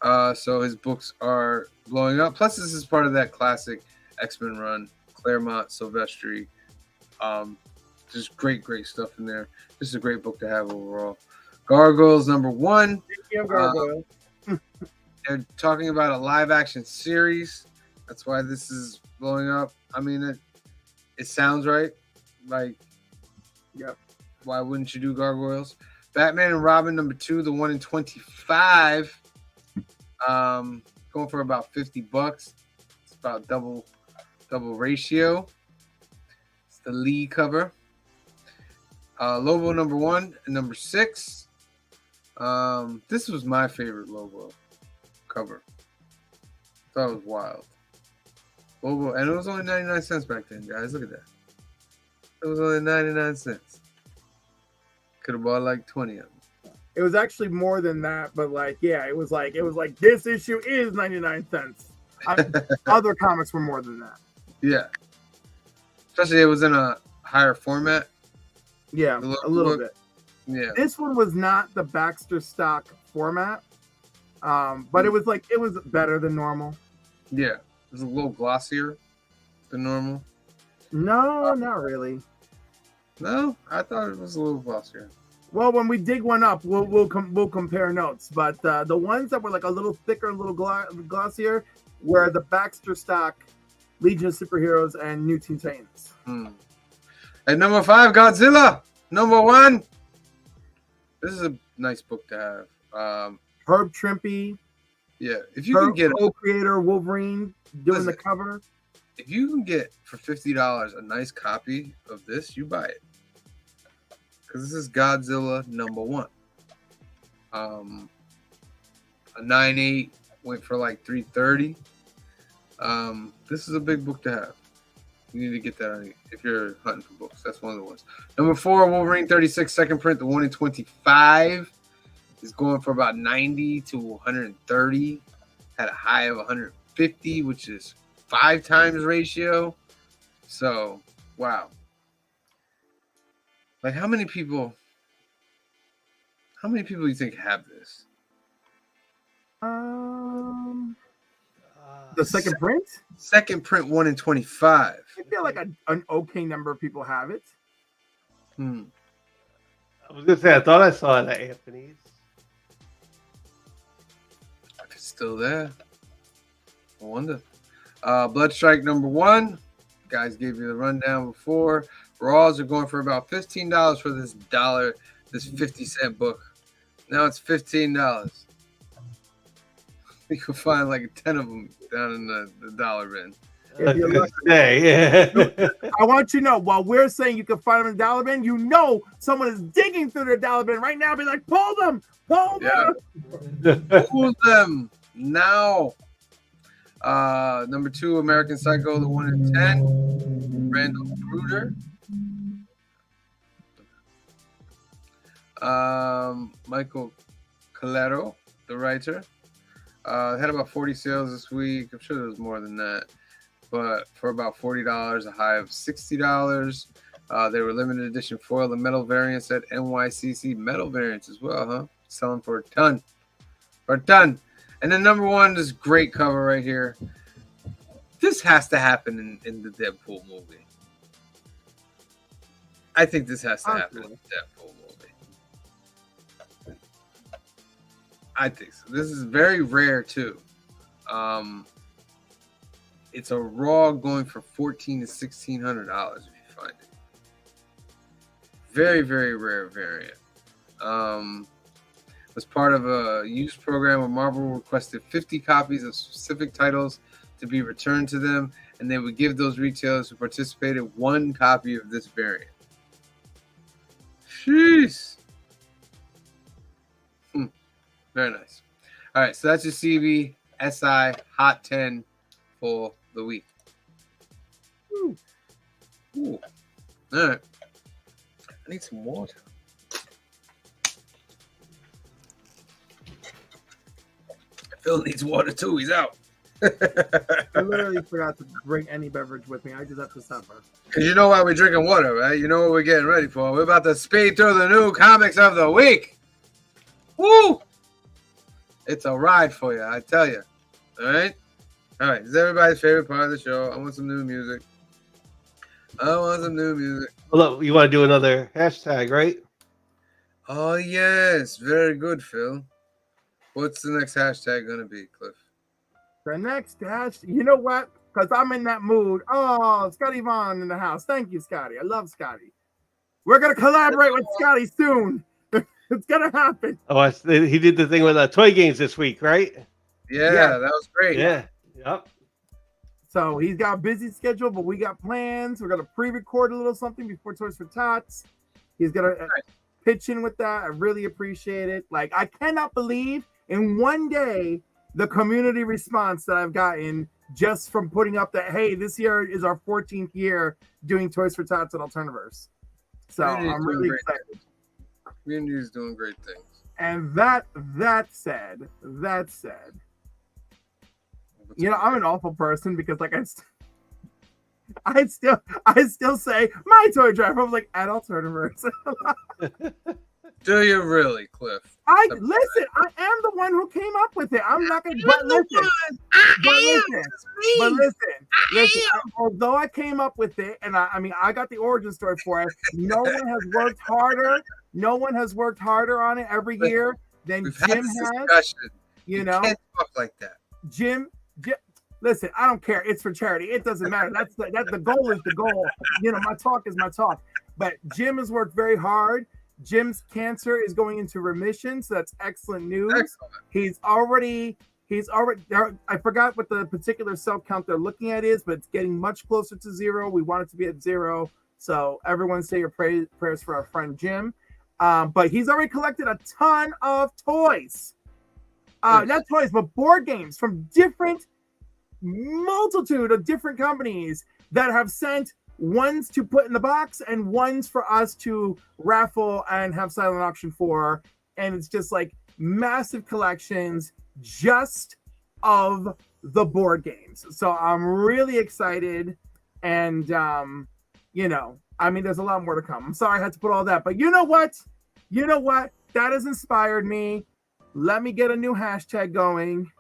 So his books are blowing up. Plus, this is part of that classic X-Men run, Claremont, Silvestri. Just great stuff in there. This is a great book to have overall. Gargoyles number 1. Speaking of gargoyles, They're talking about a live-action series. That's why this is blowing up. I mean, it sounds right. Like, yep. Why wouldn't you do Gargoyles? Batman and Robin number 2, the 1 in 25. Going for about $50. It's about double ratio. It's the Lee cover. Lobo number 1 and number 6. This was my favorite Lobo cover. Thought it was wild. Lobo, and it was only 99 cents back then, guys. Look at that. It was only 99 cents. Could have bought like 20 of them. It was actually more than that, but like, yeah, it was like this issue is 99 cents. Other comics were more than that. Yeah. Especially it was in a higher format. Yeah, a little bit. Yeah. This one was not the Baxter stock format, but it was better than normal. Yeah. It was a little glossier than normal. No, not really. No, I thought it was a little glossier. Well, when we dig one up, we'll compare notes. But the ones that were like a little thicker, a little glossier, were the Baxter stock Legion of Superheroes and New Teen Titans. At number 5, Godzilla. Number 1. This is a nice book to have. Herb Trimpe. Yeah, if you can get co-creator Wolverine doing the cover. If you can get for $50 a nice copy of this, you buy it. Because this is Godzilla number 1. A 9.8 went for like $330. This is a big book to have. You need to get that if you're hunting for books. That's one of the ones. Number 4, Wolverine 36 second print, the 1 in 25 is going for about 90 to 130. Had a high of 150, which is 5 times ratio. So, wow. Like, how many people do you think have this? The second print? Second print 1 in 25. I feel like an okay number of people have it. I was gonna say I thought I saw it at Anthony's. If it's still there. I wonder. Bloodstrike number 1. Guys gave you the rundown before. Raws are going for about $15 for this 50-cent book. Now it's $15. You can find like 10 of them down in the dollar bin. I want you to know, while we're saying you can find them in the dollar bin, you know someone is digging through their dollar bin right now. Be like, pull them. Pull them now. Number 2, American Psycho, the 1 in 10. Randall Bruder. Michael Calero, the writer. Had about 40 sales this week. I'm sure there was more than that. But for about $40, a high of $60. They were limited edition foil and metal variants at NYCC. Metal variants as well, huh? Selling for a ton. And then number 1, this great cover right here. This has to happen in the Deadpool movie. I think this has to happen in the Deadpool movie. I think so. This is very rare too. It's a raw going for $1,400 to $1,600 if you find it. Very, very rare variant. Was part of a used program where Marvel requested 50 copies of specific titles to be returned to them, and they would give those retailers who participated 1 copy of this variant. Jeez. Very nice. All right, so that's your CB SI Hot 10 for the week. Ooh. All right. I need some water. Phil needs water too. He's out. I literally forgot to bring any beverage with me. I just have to suffer. Because you know why we're drinking water, right? You know what we're getting ready for. We're about to speed through the new comics of the week. Woo! It's a ride for you, I tell you. All right? All right. This is everybody's favorite part of the show. I want some new music. Well, look, you want to do another hashtag, right? Oh, yes. Very good, Phil. What's the next hashtag going to be, Cliff? The next hashtag, you know what? Because I'm in that mood. Oh, Scotty Vaughn in the house. Thank you, Scotty. I love Scotty. We're going to collaborate with Scotty soon. It's going to happen. Oh, he did the thing with toy games this week, right? Yeah, that was great. Yeah. Yep. So he's got a busy schedule, but we got plans. We're going to pre-record a little something before Toys for Tots. He's going to pitch in with that. I really appreciate it. Like, I cannot believe in one day the community response that I've gotten just from putting up that, hey, this year is our 14th year doing Toys for Tots at Alternaverse. So I'm really excited. Community is doing great things. And that said, you know, I'm an awful person because like I still say my toy drive. I was like at Alternaverse. Do you really, Cliff? Listen. I am the one who came up with it. I'm not gonna. But listen. Although I came up with it, and I mean, I got the origin story for it. No one has worked harder. No one has worked harder on it every year than Jim has. You know, can't talk like that. Jim, listen, I don't care. It's for charity. It doesn't matter. That's the goal is the goal. You know, my talk is my talk. But Jim has worked very hard. Jim's cancer is going into remission, so that's excellent news. Excellent. He's already. I forgot what the particular cell count they're looking at is, but it's getting much closer to 0. We want it to be at 0. So everyone say your prayers for our friend Jim. But he's already collected a ton of toys. Not toys, but board games from multitude of different companies that have sent ones to put in the box and ones for us to raffle and have silent auction for. And it's just like massive collections just of the board games. So I'm really excited. And, you know, I mean, there's a lot more to come. I'm sorry I had to put all that. But you know what? That has inspired me. Let me get a new hashtag going.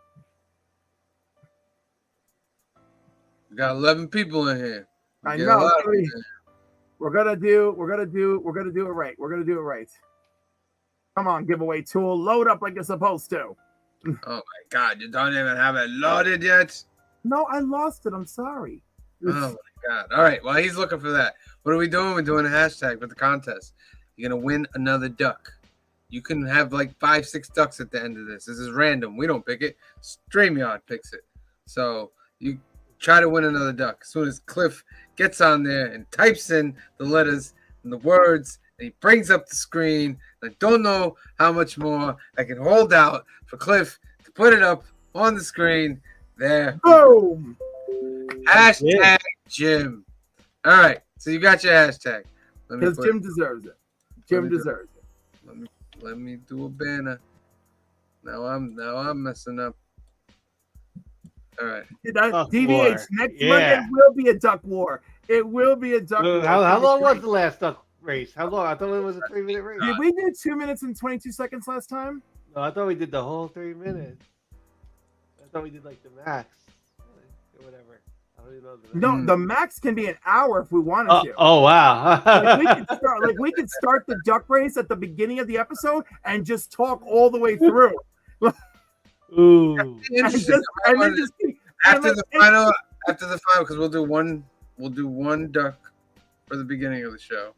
We got 11 people in here. I know. We're gonna do it right. We're gonna do it right. Come on, giveaway tool, load up like you're supposed to. Oh my God, you don't even have it loaded yet? No, I lost it. I'm sorry. Oh my God. All right. Well, he's looking for that. What are we doing? We're doing a hashtag for the contest. You're gonna win another duck. You can have like 5-6 ducks at the end of this. This is random. We don't pick it. StreamYard picks it. So you try to win another duck. As soon as Cliff gets on there and types in the letters and the words, and he brings up the screen. I don't know how much more I can hold out for Cliff to put it up on the screen. There. Boom. Hashtag Jim. All right. So you got your hashtag. Because Jim deserves it. Jim deserves it. Let me do a banner. Now I'm messing up. All right. DVH, next Monday will be a duck war. It will be a duck war. How long was the last duck race? How long? I thought it was a 3-minute race. Did we do 2 minutes and 22 seconds last time? No, I thought we did the whole 3 minutes. I thought we did like the max. Or whatever. I don't even know No, the max can be an hour if we wanted to. Oh wow. we could start the duck race at the beginning of the episode and just talk all the way through. Ooh. After the final, because we'll do one duck for the beginning of the show.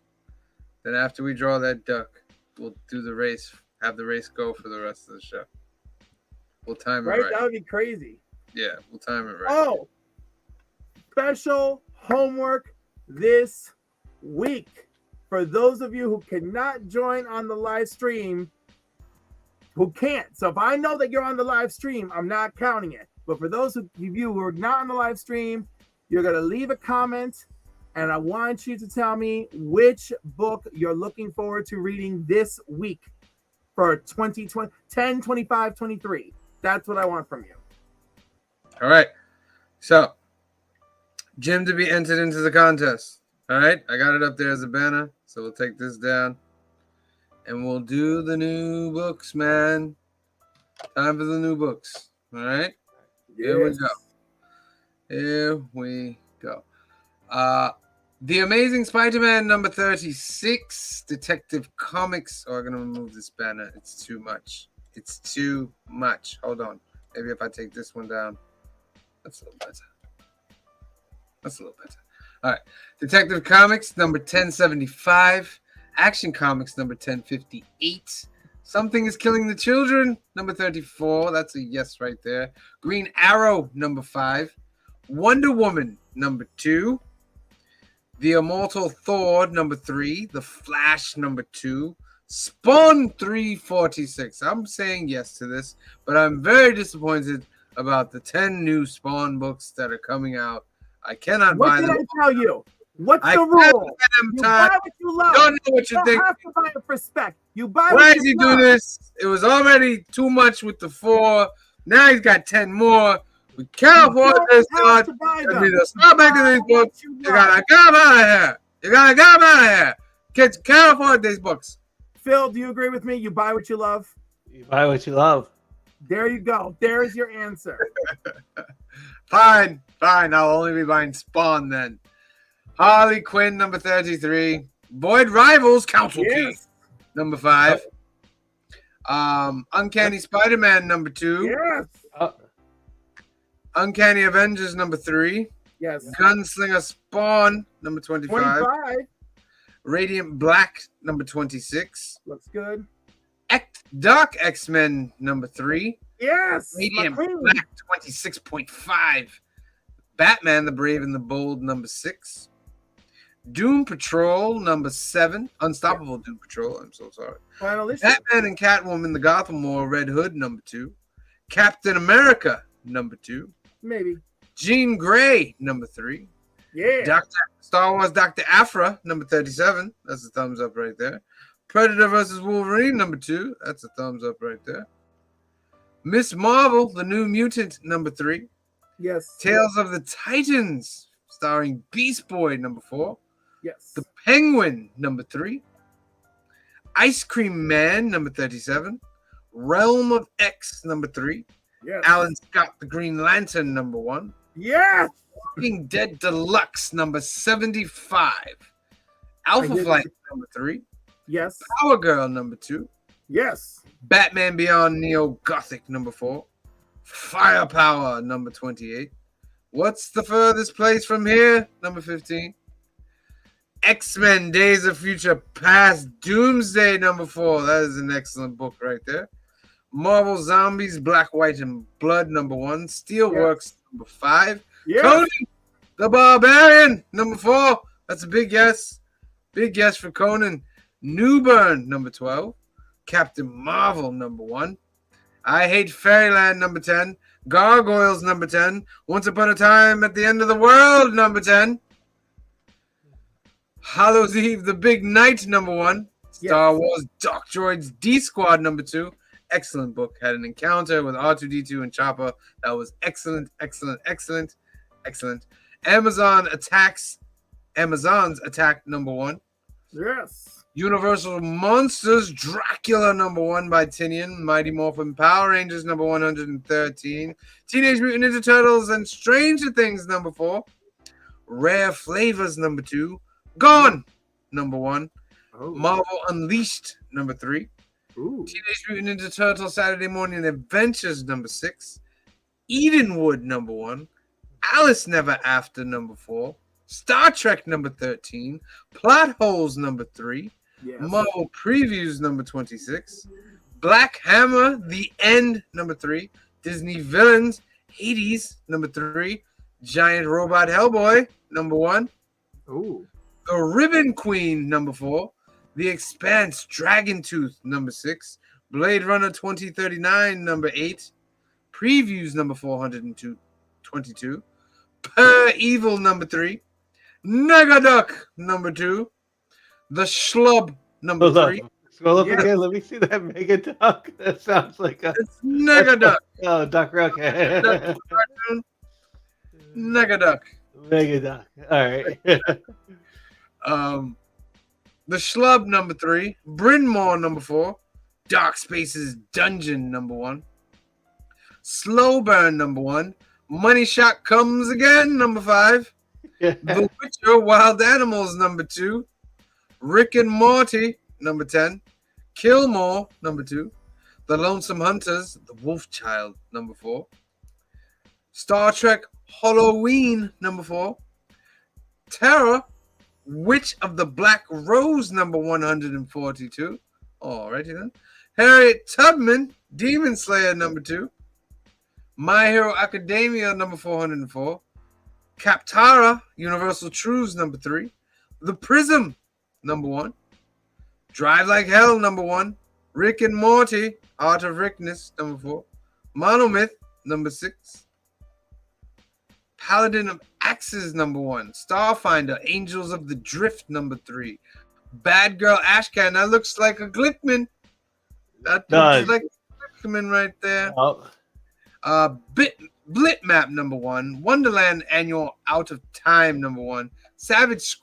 Then after we draw that duck, we'll do the race. Have the race go for the rest of the show. We'll time it right. That would be crazy. Yeah, we'll time it right. Oh, special homework this week for those of you who cannot join on the live stream. Who can't? So if I know that you're on the live stream, I'm not counting it. But for those of you who are not on the live stream, you're going to leave a comment, and I want you to tell me which book you're looking forward to reading this week for 2020, 10, 25, 23. That's what I want from you. All right. So, Jim to be entered into the contest. All right. I got it up there as a banner. So we'll take this down. And we'll do the new books, man. Time for the new books. All right. Here we go. Here we go. The Amazing Spider-Man number 36, Detective Comics. Oh, I'm going to remove this banner. It's too much. It's too much. Hold on. Maybe if I take this one down. That's a little better. That's a little better. All right. Detective Comics number 1075. Action Comics number 1058. Something is Killing the Children number 34. That's a yes right there. Green Arrow number 5. Wonder Woman number 2. The Immortal Thor number 3. The Flash number 2. Spawn 346. I'm saying yes to this, but I'm very disappointed about the 10 new Spawn books that are coming out. I cannot buy them. What did I tell you? What's I the rule? You time. buy what you love. Don't know what you don't think. have to buy it for spec. You buy Why what is you he love. doing this? It was already too much with the 4. Now he's got 10 more. We can't afford this. Have to buy them. Stop making these books. You gotta come out of here. You gotta come out of here. Kids can't afford these books. Phil, do you agree with me? You buy what you love. You buy what you love. There you go. There's your answer. Fine. I'll only be buying Spawn then. Harley Quinn number 33. Void Rivals Council Key number 5. Uncanny Spider-Man number 2. Yes. Uncanny Avengers number 3. Yes. Gunslinger Spawn number 25. 25. Radiant Black number 26. Looks good. Dark X-Men number 3. Yes. Radiant McQueen. Black 26.5. Batman the Brave and the Bold number 6. Doom Patrol number 7. Unstoppable Doom Patrol. I'm so sorry. Final issue. Batman and Catwoman the Gotham War Red Hood number 2. Captain America number 2. Maybe. Jean Grey number 3. Yeah. Star Wars Dr. Aphra number 37. That's a thumbs up right there. Predator versus Wolverine number 2. That's a thumbs up right there. Miss Marvel, the New Mutant number 3. Yes. Tales of the Titans starring Beast Boy number 4. Yes. The Penguin number 3. Ice Cream Man number 37. Realm of X number 3. Yes. Alan Scott the Green Lantern number 1. Yes. Walking Dead Deluxe number 75. Alpha Flight number 3. Yes. Power Girl number 2. Yes. Batman Beyond Neo Gothic number 4. Firepower number 28. What's the furthest place from here? Number 15. X-Men Days of Future Past Doomsday number 4. That is an excellent book right there. Marvel Zombies Black, White, and Blood number 1. Steelworks number 5. Yes. Conan the Barbarian number 4. That's a big yes. Big yes for Conan. Newburn number 12. Captain Marvel number 1. I Hate Fairyland number 10. Gargoyles number 10. Once Upon a Time at the End of the World number 10. Hallows Eve, The Big Night number 1. Star Wars Dark Droids D Squad number 2. Excellent book. Had an encounter with R2D2 and Chopper. That was excellent. Amazon's Attack number 1. Yes. Universal Monsters Dracula number 1 by Tinian. Mighty Morphin Power Rangers number 113. Teenage Mutant Ninja Turtles and Stranger Things number 4. Rare Flavors number 2. Gone number 1. Marvel Unleashed number 3. Teenage Mutant Ninja Turtles Saturday Morning Adventures number 6. Edenwood number 1. Alice Never After number 4. Star Trek number 13. Plot Holes number 3. Yes. Marvel Previews number 26. Black Hammer The End number 3. Disney Villains Hades number 3. Giant Robot Hellboy number 1. Ooh. The Ribbon Queen number 4. The Expanse Dragon Tooth number 6. Blade Runner 2039 number 8. Previews number 422. Per Evil number 3. Negaduck number 2. The Schlub number 3. Scroll up Yes. again. Let me see that mega duck. That sounds like a It's Negaduck. oh duck. Okay. Cartoon. Negaduck. Mega duck. All right. The Schlub number 3, Bryn Mawr number 4, Dark Spaces Dungeon number 1, Slow Burn number 1, Money Shot Comes Again number 5, The Witcher Wild Animals number 2, Rick and Morty number 10, Killmore number 2, The Lonesome Hunters, The Wolf Child number 4, Star Trek Halloween number 4, Terror Witch of the Black Rose number 142. Alrighty then. Harriet Tubman, Demon Slayer number 2. My Hero Academia number 404. Captara, Universal Truths number 3. The Prism number 1. Drive Like Hell number 1. Rick and Morty, Art of Rickness number 4. Monomyth number 6. Paladin of Axes number 1. Starfinder, Angels of the Drift number 3. Bad Girl Ashcan, that looks like a Glickman. That looks like a Glickman right there. Oh. Blitmap number 1. Wonderland Annual Out of Time number 1. Savage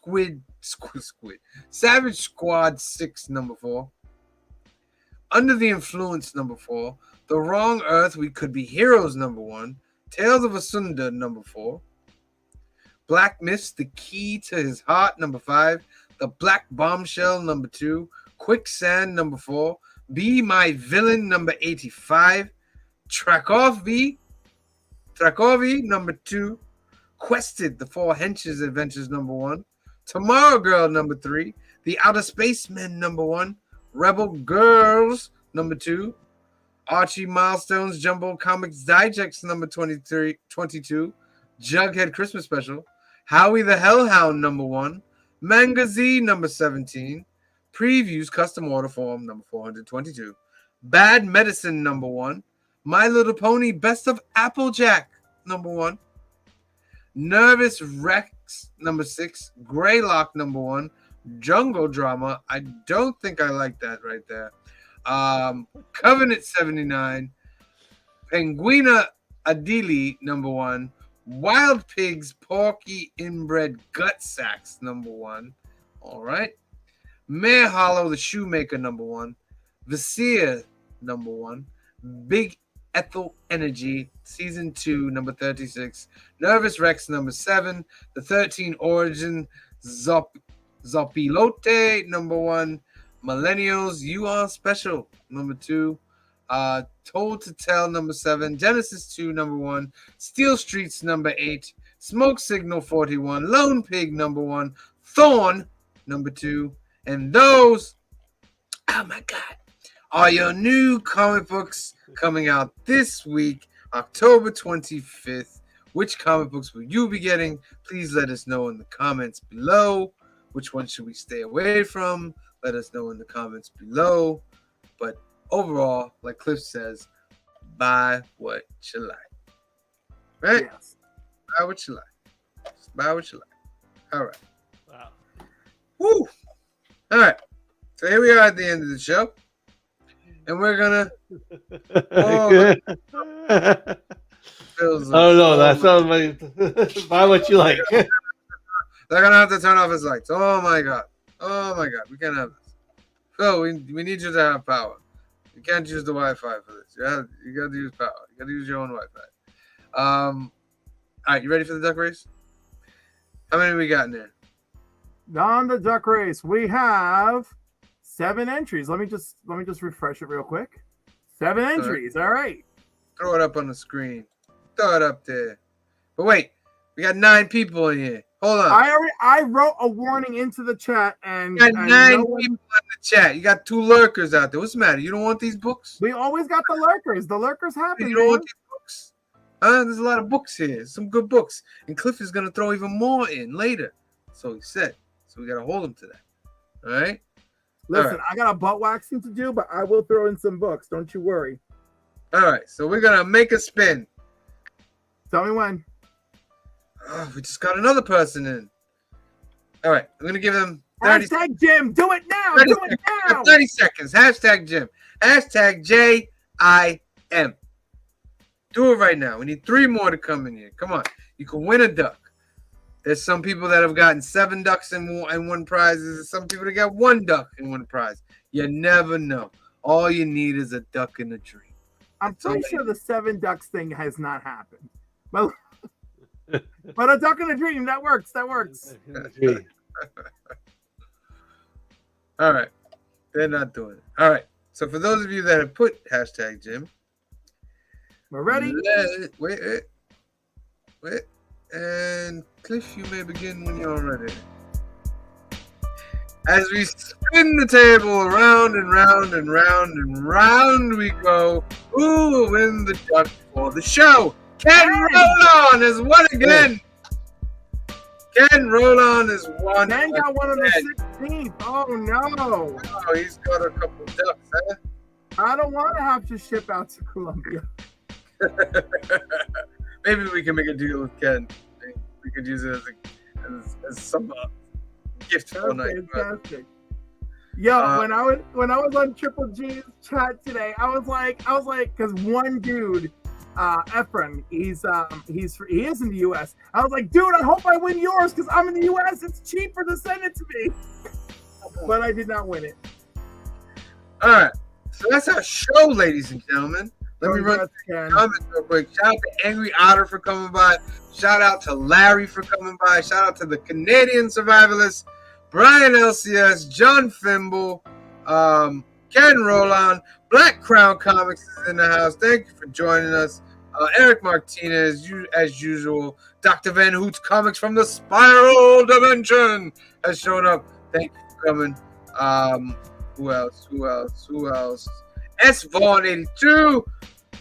Savage Squad 6 number 4. Under the Influence number 4. The Wrong Earth We Could Be Heroes number 1. Tales of Asunda number 4. Black Mist, The Key to His Heart number 5. The Black Bombshell number 2. Quicksand number 4. Be My Villain number 85. Trakovi number 2. Quested, The Four Henches Adventures number 1. Tomorrow Girl number 3. The Outer Spacemen number 1. Rebel Girls number 2. Archie Milestones Jumbo Comics Digest number 22. Jughead Christmas Special. Howie the Hellhound number 1. Manga Z number 17. Previews Custom Order Form number 422. Bad Medicine number 1. My Little Pony Best of Applejack number 1. Nervous Rex number 6. Greylock number 1. Jungle Drama. I don't think I like that right there. Covenant 79. Penguina Adili number 1. Wild Pigs Porky Inbred Gut Sacks number 1. All right. Mare Hollow the Shoemaker number 1. Vizier number 1. Big Ethel Energy season 2 number 36. Nervous Rex number 7. The 13 Origin Zopilote number 1. Millennials, You Are Special number 2. Told to Tell number 7. Genesis 2 number 1. Steel Streets number 8. Smoke Signal 41. Lone Pig number 1. Thorn number 2. And those, oh my God, are your new comic books coming out this week, October 25th. Which comic books will you be getting? Please let us know in the comments below. Which one should we stay away from? Let us know in the comments below. But overall, like Cliff says, buy what you like. Right? Yes. Buy what you like. Just buy what you like. All right. Wow. Woo! All right. So here we are at the end of the show. And we're going to... Oh no, that sounds like buy what you like. They're going to have to turn off his lights. Oh my God. Oh my God. We can't have this. Phil, we need you to have power. You can't use the Wi-Fi for this. You got to use power. You got to use your own Wi-Fi. All right. You ready for the duck race? How many we got in there? On the duck race, we have 7 entries. Let me just refresh it real quick. 7 entries. All right. Throw it up on the screen. Throw it up there. But wait, we got 9 people in here. Hold on. I wrote a warning into the chat, and You got 9 people in the chat. You got 2 lurkers out there. What's the matter? You don't want these books? We always got the lurkers. The lurkers happen. You don't want these books? There's a lot of books here. Some good books. And Cliff is going to throw even more in later. So he said. So we got to hold him to that. All right? Listen, I got a butt waxing to do, but I will throw in some books. Don't you worry. All right. So we're going to make a spin. Tell me when. Oh, we just got another person in. All right. I'm going to give them 30 Hashtag Jim. Do it now. 30 Do it now. 30 seconds. Hashtag Jim. Hashtag JIM. Do it right now. We need 3 more to come in here. Come on. You can win a duck. There's some people that have gotten 7 ducks and won prizes. There's some people that got 1 duck and 1 prize. You never know. All you need is a duck in a tree. I'm pretty sure the 7 ducks thing has not happened. But a duck in a dream, that works. That works. All right. They're not doing it. All right. So for those of you that have put hashtag Jim, We're ready? Wait. And Cliff, you may begin when you're ready. As we spin the table around and round and round and round we go, who will win the duck for the show? Ken Roland has won again. Ken Roland has won. Ken got one on the 16th. Oh no. Oh, he's got a couple ducks, huh? I don't want to have to ship out to Colombia. Maybe we can make a deal with Ken. We could use it as some gift for night. Fantastic. Yo, when I was on Triple G's chat today, I was like, because one dude, Efren, he is in the U.S. I was like, dude, I hope I win yours because I'm in the U.S. It's cheaper to send it to me. But I did not win it. All right, so that's our show, ladies and gentlemen. Let me run through the comments real quick. Shout out to Angry Otter for coming by. Shout out to Larry for coming by. Shout out to the Canadian Survivalists, Brian LCS, John Fimble, Ken Roland, Black Crown Comics is in the house. Thank you for joining us. Eric Martinez, as usual. Dr. Van Hoot's Comics from the Spiral Dimension has shown up. Thank you for coming. Who else? S. Vaughn 82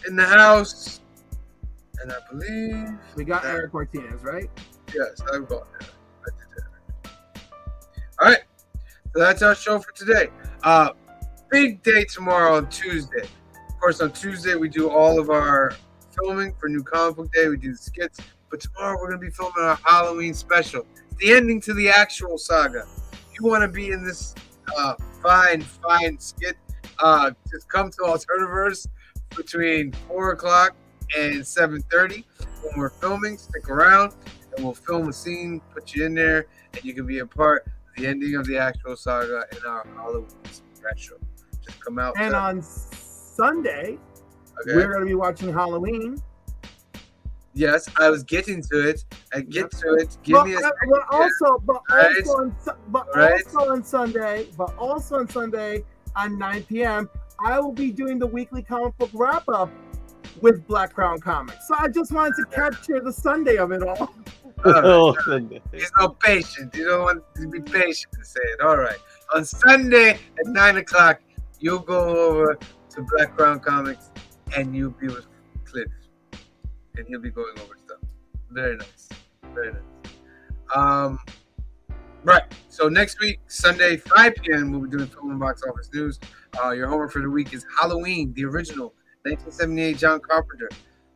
in the house. And I believe we got Eric Martinez, right? Yes, I've got that. I did that. All right. So that's our show for today. Big day tomorrow on Tuesday. Of course, on Tuesday we do all of our filming for New Comic Book Day. We do the skits. But tomorrow we're going to be filming our Halloween special. It's the ending to the actual saga. If you want to be in this fine skit, just come to Alternaverse between 4 o'clock and 7:30 when we're filming. Stick around and we'll film a scene, put you in there, and you can be a part of the ending of the actual saga in our Halloween special. Just come out. And on Sunday, we're going to be watching Halloween. Yes, I was getting to it. Give me a second. Also on Sunday at 9 p.m., I will be doing the weekly comic book wrap up with Black Crown Comics. So I just wanted to capture the Sunday of it all. He's no patient. You don't want to be patient to say it. All right. On Sunday at 9 o'clock, you'll go over to Black Crown Comics and you'll be with Cliff. And he'll be going over stuff. Very nice. Very nice. Right. So next week, Sunday, 5 p.m., we'll be doing Film and Box Office News. Your homework for the week is Halloween, the original 1978 John Carpenter.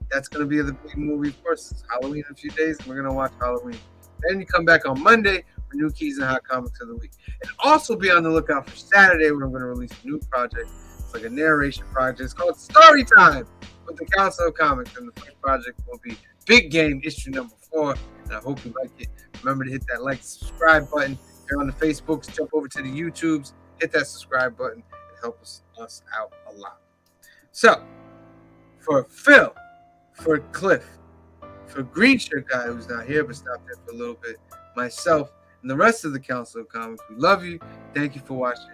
That's going to be the big movie. Of course, it's Halloween in a few days. And we're going to watch Halloween. Then you come back on Monday for New Keys and Hot Comics of the Week. And also be on the lookout for Saturday when I'm going to release a new project. It's like a narration project. It's called Story Time with the Council of Comics. And the first project will be Big Game issue number 4. And I hope you like it. Remember to hit that like, subscribe button. If you're on the Facebooks, jump over to the YouTubes, hit that subscribe button. It helps us out a lot. So, for Phil, for Cliff, for Green Shirt Guy, who's not here but stopped there for a little bit, myself, and the rest of the Council of Comics, we love you. Thank you for watching.